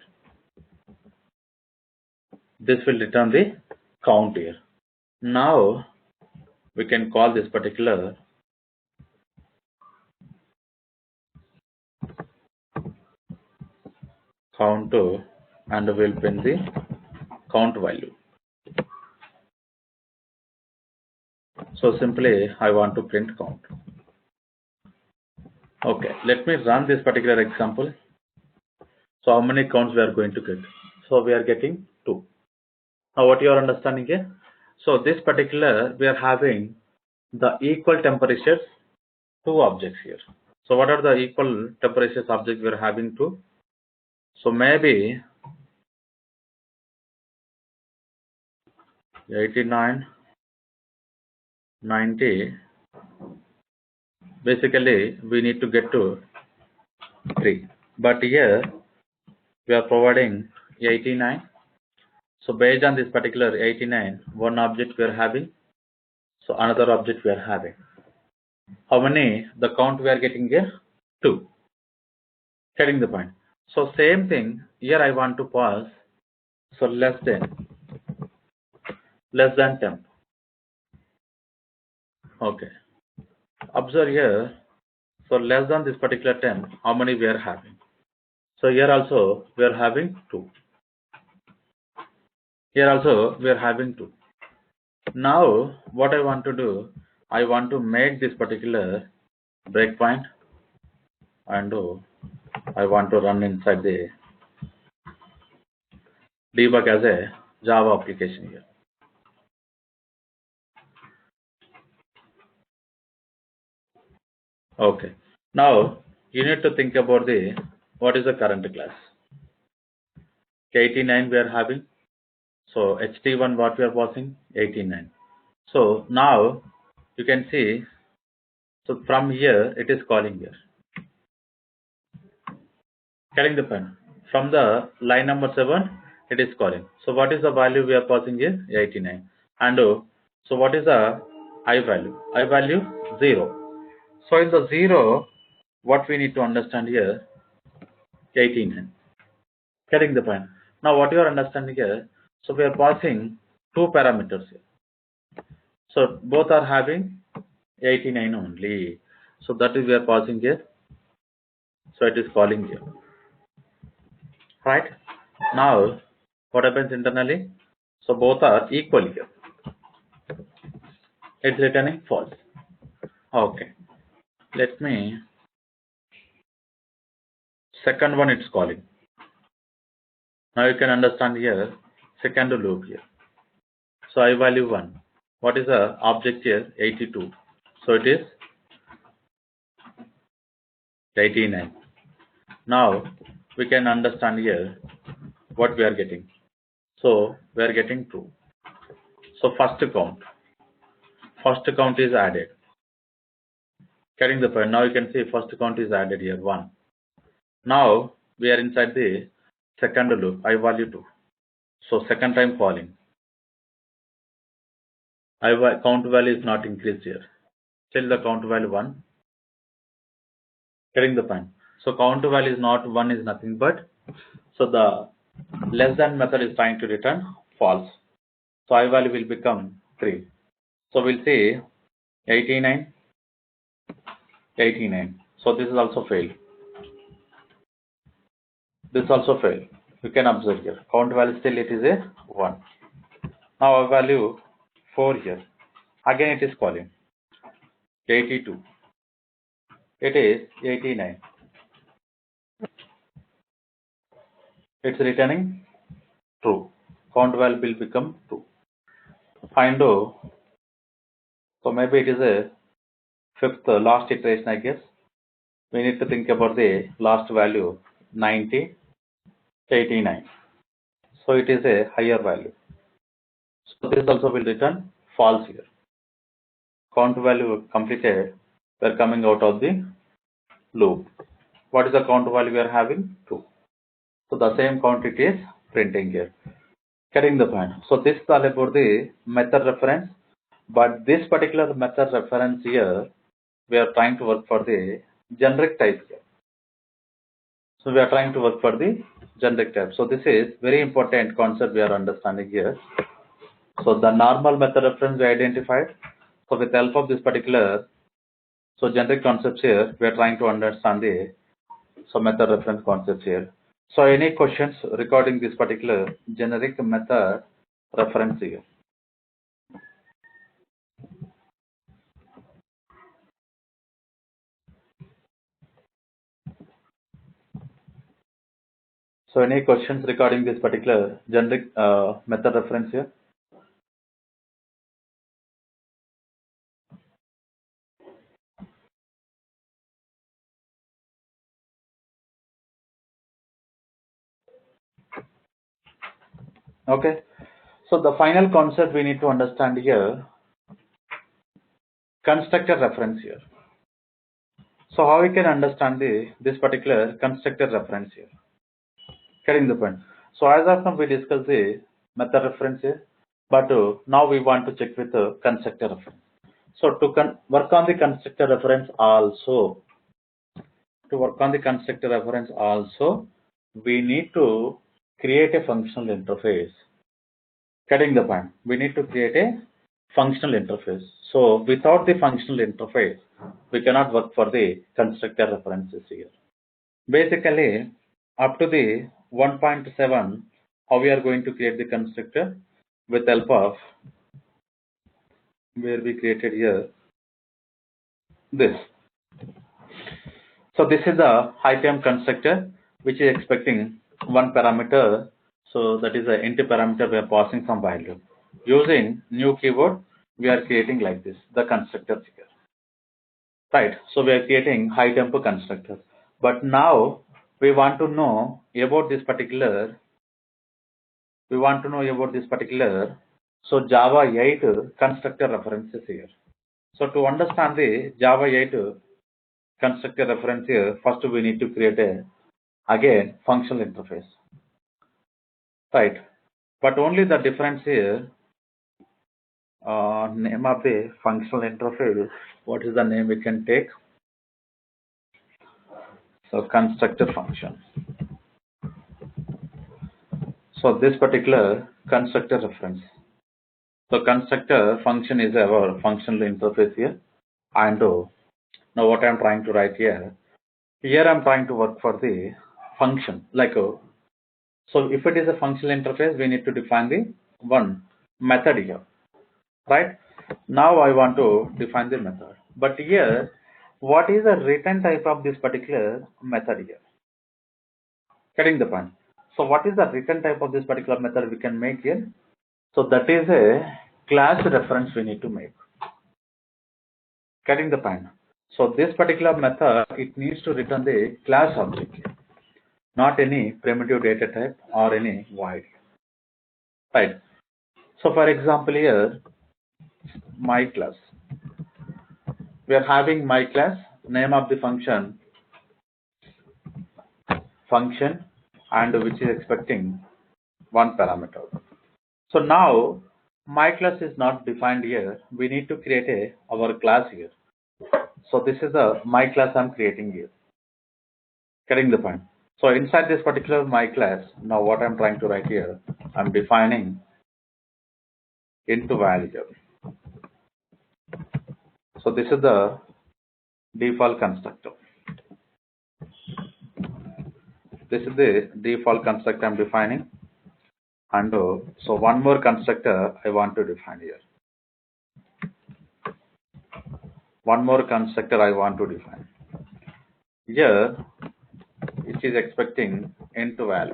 This will return the count here. Now we can call this particular count and we'll print the count value. So simply I want to print count. Okay, let me run this particular example. So how many counts we are going to get? So we are getting 2. Now what you are understanding here? So this particular we are having the equal temperatures 2 objects here. So what are the equal temperatures objects we are having 2? So maybe 89, 90. Basically we need to get to 3. But here we are providing 89. So based on this particular 89, one object we are having. So another object we are having. How many? The count we are getting here? 2. Getting the point. So same thing here I want to pass. So less than 10. Okay. Observe here. So less than this particular 10, how many we are having? So here also we are having 2. Here also we are having 2. Now what I want to do, I want to make this particular breakpoint and I want to run inside the debug as a Java application here. Okay. Now you need to think about what is the current class. 89 we are having. So ht1 what we are passing? 89. So now you can see, so from here it is calling here. Calling the pen. From the line number 7 it is calling. So what is the value we are passing here? 89. And so what is the I value? I value 0. So in the 0, what we need to understand here? 89. Getting the point. Now what you are understanding here? So we are passing 2 parameters here. So both are having 89 only. So that is we are passing here. So it is calling here. Right? Now what happens internally? So both are equal here. It's returning false. Okay. Let me, second one it's calling. Now you can understand here, second loop here. So I value 1. What is the object here? 82. So it is 89. Now we can understand here what we are getting. So we are getting true. So first count is added. Getting the point. Now you can see first count is added here 1. Now we are inside the second loop, I value 2. So second time calling. Count value is not increased here. Still the count value 1. Getting the point. So count value is not 1 is nothing but, so the less than method is trying to return false. So I value will become 3. So we'll say 89, 89. So this is also failed. This also failed. You can observe here. Count value still it is a 1. Now I value 4 here. Again it is calling 82. It is 89. It's returning true. Count value will become 2. Find O. So maybe it is a fifth last iteration, I guess. We need to think about the last value 90, 89. So it is a higher value. So this also will return false here. Count value completed. We are coming out of the loop. What is the count value we are having? 2. So the same count it is printing here. Getting the point. So this is all about the method reference. But this particular method reference here, we are trying to work for the generic type here. So we are trying to work for the generic type. So this is very important concept we are understanding here. So the normal method reference we identified. So with the help of this particular, so generic concepts here, we are trying to understand the method reference concepts here. So any questions regarding this particular generic method reference here? So any questions regarding this particular generic method reference here? Okay. So the final concept we need to understand here, constructor reference here. So how we can understand this particular constructor reference here? Getting the point. So as of now we discussed the method reference here, but now we want to check with the constructor reference. So to work on the constructor reference also, we need to create a functional interface. Getting the point. We need to create a functional interface. So without the functional interface, we cannot work for the constructor references here. Basically, up to the 1.7, how we are going to create the constructor with help of where we created here this. So this is the item constructor which is expecting one parameter. So that is an empty parameter we are passing some value. Using new keyword, we are creating like this, the constructor here. Right. So we are creating high tempo constructor. But now we want to know about this particular. So Java 8 constructor references here. So to understand the Java 8 constructor reference here, first we need to create a again functional interface. Right. But only the difference here, name of the functional interface, what is the name we can take? So constructor function. So this particular constructor reference. So constructor function is our functional interface here. And now what I'm trying to write here I'm trying to work for the function like so if it is a functional interface, we need to define the one method here, right? Now I want to define the method, but here what is the return type of this particular method here? Getting the point. So what is the return type of this particular method we can make here? So that is a class reference we need to make. Getting the point. So this particular method, it needs to return the class object here, not any primitive data type or any void. right? So for example here, my class. We are having my class, name of the function, and which is expecting one parameter. So now my class is not defined here. We need to create our class here. So this is the my class I'm creating here. Getting the point? So inside this particular my class, now what I'm trying to write here, I'm defining into value. So this is the default constructor. This is the default constructor I'm defining. And so one more constructor I want to define here. One more constructor I want to define here, which is expecting into value.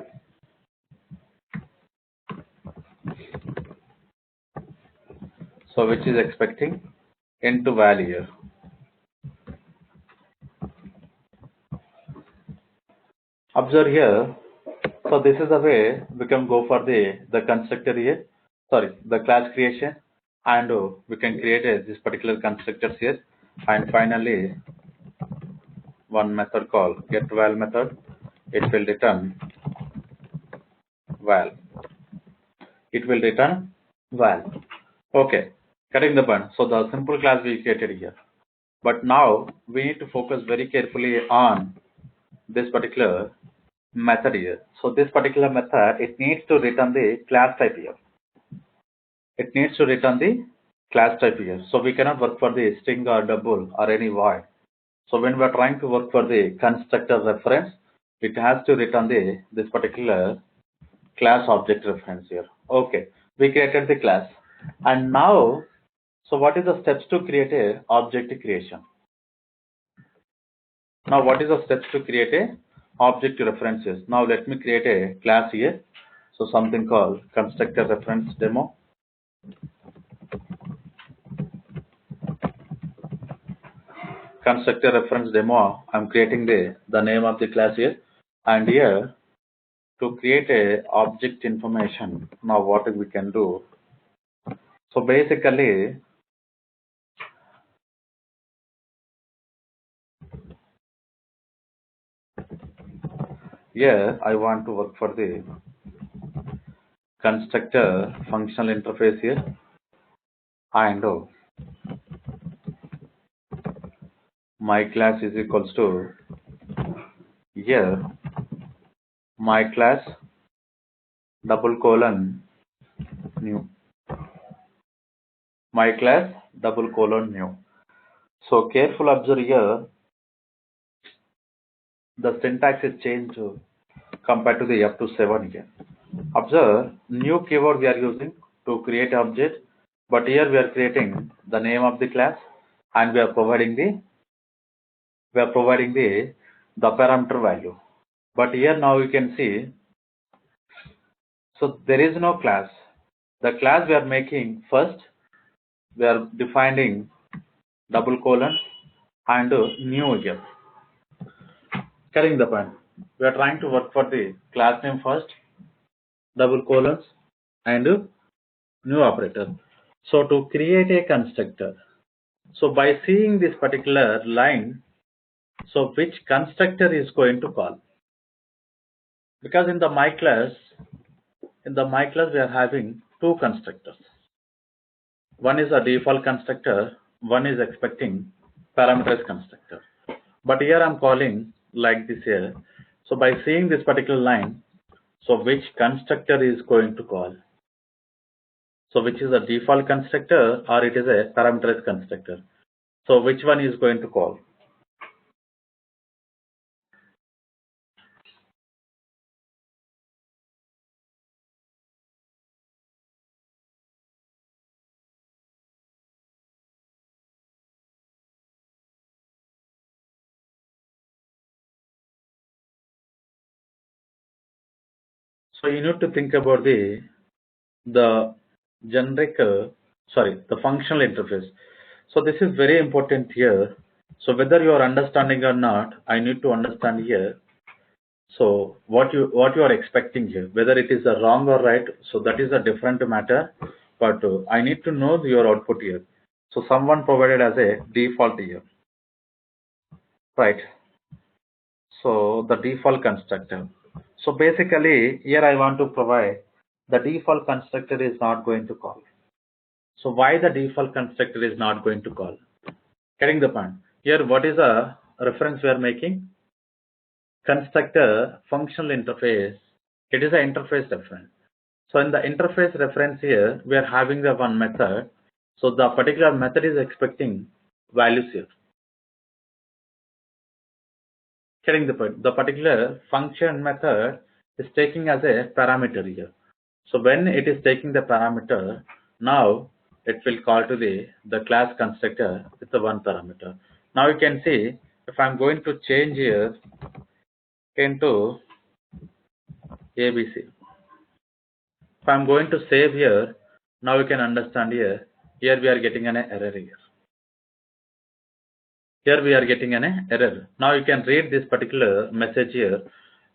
So which is expecting into value here. Observe here. So this is the way we can go for the constructor here. Sorry, the class creation, and we can create this particular constructors here, and finally one method called getVal method. It will return val. It will return val. Okay, cutting the bun. So the simple class we created here. But now we need to focus very carefully on this particular method here. So this particular method, it needs to return the class type here. It needs to return the class type here. So we cannot work for the string or double or any void. So when we are trying to work for the constructor reference, it has to return this particular class object reference here. Okay, we created the class, and now, so what is the steps to create a object creation? Now what is the steps to create a object references? Now let me create a class here. So something called constructor reference demo. Constructor reference demo. I'm creating the name of the class here, and here to create a object information. Now what we can do? So basically, here I want to work for the constructor functional interface here, and my class is equals to here my class double colon new. My class double colon new. So careful observe here, the syntax is changed compared to the F27 here. Observe, new keyword we are using to create object, but here we are creating the name of the class, and we are providing the parameter value. But here now you can see, so there is no class. The class we are making first, we are defining double colon and new here. Carrying the point. We are trying to work for the class name first, double colons and new operator. So to create a constructor, so by seeing this particular line, so which constructor is going to call? Because in the my class we are having two constructors. One is a default constructor, one is expecting parameters constructor. But here I'm calling like this here. So by seeing this particular line, so which constructor is going to call? So which is a default constructor or it is a parameterized constructor? So which one is going to call? So you need to think about the generic, the functional interface. So this is very important here. So whether you are understanding or not, I need to understand here. So what you are expecting here, whether it is wrong or right, so that is a different matter. But I need to know your output here. So someone provided as a default here, right? So the default constructor. So basically here I want to provide the default constructor is not going to call. So why the default constructor is not going to call? Getting the point. Here what is the reference we are making? Constructor functional interface. It is an interface reference. So in the interface reference here, we are having the one method. So the particular method is expecting values here. Getting the point. The particular function method is taking as a parameter here. So when it is taking the parameter, now it will call to the class constructor with the one parameter. Now you can see if I'm going to change here into ABC. If I'm going to save here, now you can understand here. Here we are getting an error here. Here we are getting an error. Now you can read this particular message here.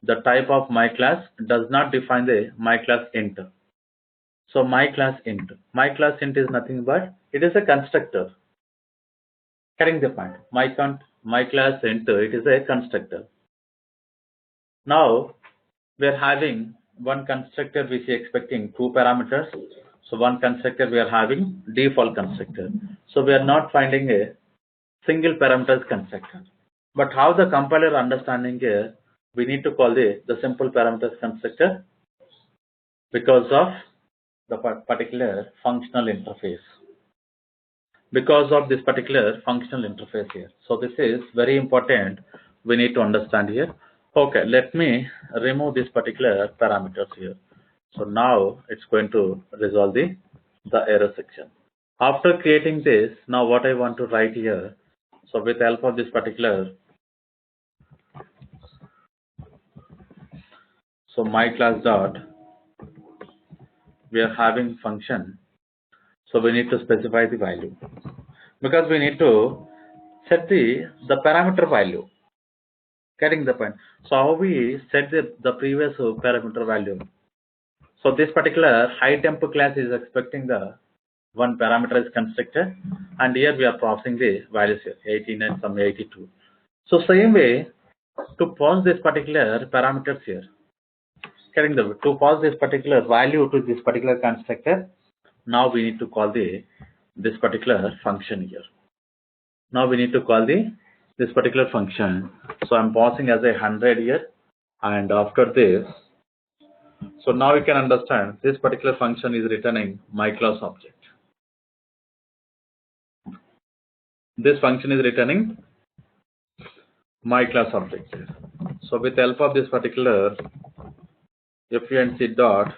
The type of my class does not define the my class int. So my class int. My class int is nothing but it is a constructor. Getting the point. My class int, it is a constructor. Now we are having one constructor which is expecting two parameters. So one constructor we are having default constructor. So we are not finding a single parameters constructor. But how the compiler understanding here, we need to call the simple parameters constructor because of the particular functional interface. Because of this particular functional interface here. So this is very important. We need to understand here. Okay, let me remove this particular parameters here. So now it's going to resolve the error section. After creating this, now what I want to write here. So with the help of this particular, so my class dot, we are having function. So we need to specify the value because we need to set the parameter value. Getting the point. So how we set the previous parameter value. So this particular high temp class is expecting the one parameter is constructed, and here we are processing the values here 18 and some 82. So same way to pass this particular parameters here. Getting the to pass this particular value to this particular constructor. Now we need to call this particular function here. Now we need to call this particular function. So I'm passing as 100 here, and after this, so now you can understand this particular function is returning my class object. This function is returning my class object here. So with the help of this particular func dot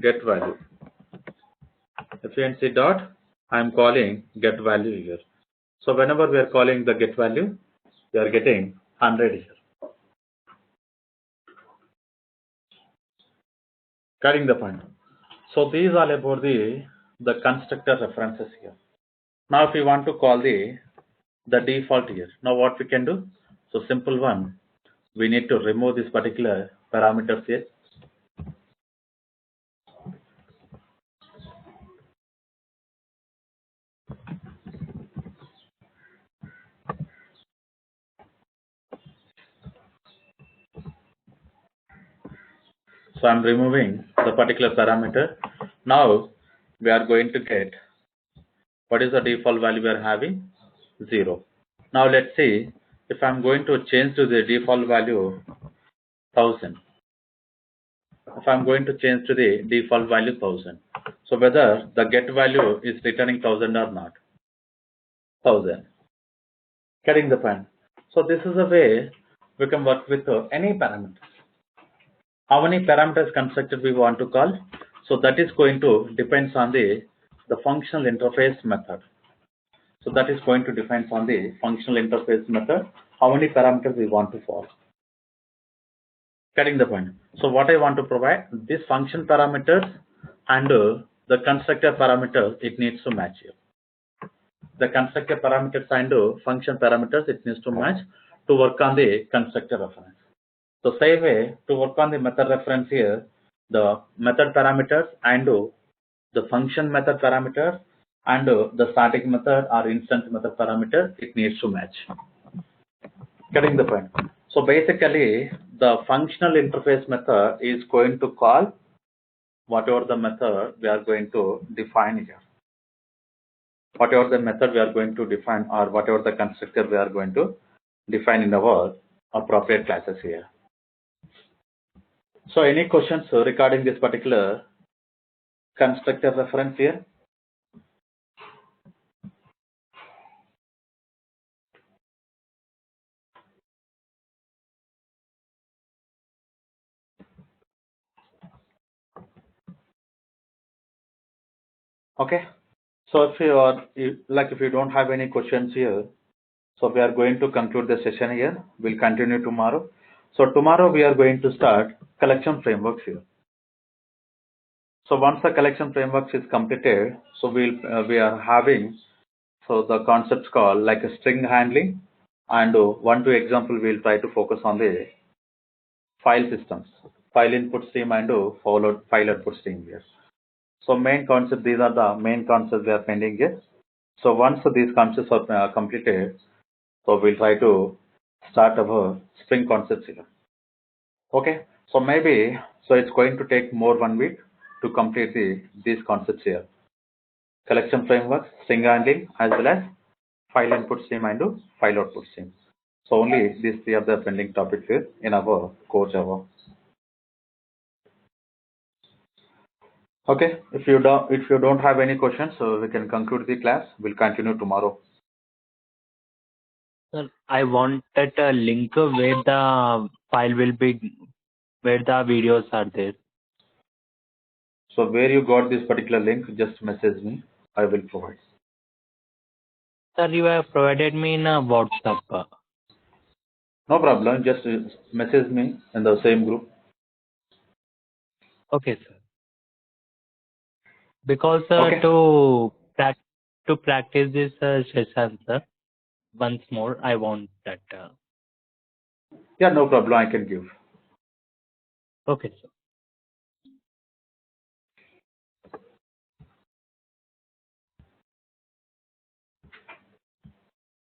get value, func dot I'm calling get value here. So whenever we are calling the get value, we are getting 100 here. Carrying the point. So these are about the constructor references here. Now if we want to call the default here, now what we can do? So simple one, we need to remove this particular parameters here. So I'm removing the particular parameter. Now we are going to get what is the default value we are having? 0. Now let's see if I'm going to change to the default value 1000. If I'm going to change to the default value 1000. So whether the get value is returning 1000 or not. 1000. Getting the point. So this is a way we can work with any parameters. How many parameters constructed we want to call? So that is going to depends on the functional interface method. So that is going to depend on the functional interface method. How many parameters we want to follow. Getting the point. So what I want to provide, this function parameters and the constructor parameters, it needs to match here. The constructor parameters and function parameters, it needs to match to work on the constructor reference. So same way, to work on the method reference here, the method parameters and the function method parameters and the static method or instance method parameter, it needs to match. Getting the point? So basically, the functional interface method is going to call whatever the method we are going to define here. Whatever the method we are going to define or whatever the constructor we are going to define in our appropriate classes here. So any questions regarding this particular constructor reference here? Okay. So if you are if you don't have any questions here, so we are going to conclude the session here. We'll continue tomorrow. So tomorrow we are going to start collection frameworks here. So once the collection frameworks is completed, so we are having the concepts called like a string handling, and one two example we'll try to focus on the file systems, file input stream and file output stream here. So main concept, these are the main concepts we are pending here. So once these concepts are completed, so we'll try to start our string concepts here. Okay, so maybe it's going to take more 1 week to complete these concepts here. Collection framework, string handling, as well as file input stream and file output stream. So only these three are the pending topics here in our core Java. Okay, if you don't have any questions, so we can conclude the class. We'll continue tomorrow. Sir, I wanted a link where the file will be, where the videos are there. So where you got this particular link, just message me. I will provide. Sir, you have provided me in a WhatsApp. No problem. Just message me in the same group. Okay, sir. Because Okay. to practice this session, sir, once more, I want that. Yeah, no problem. I can give. Okay, sir.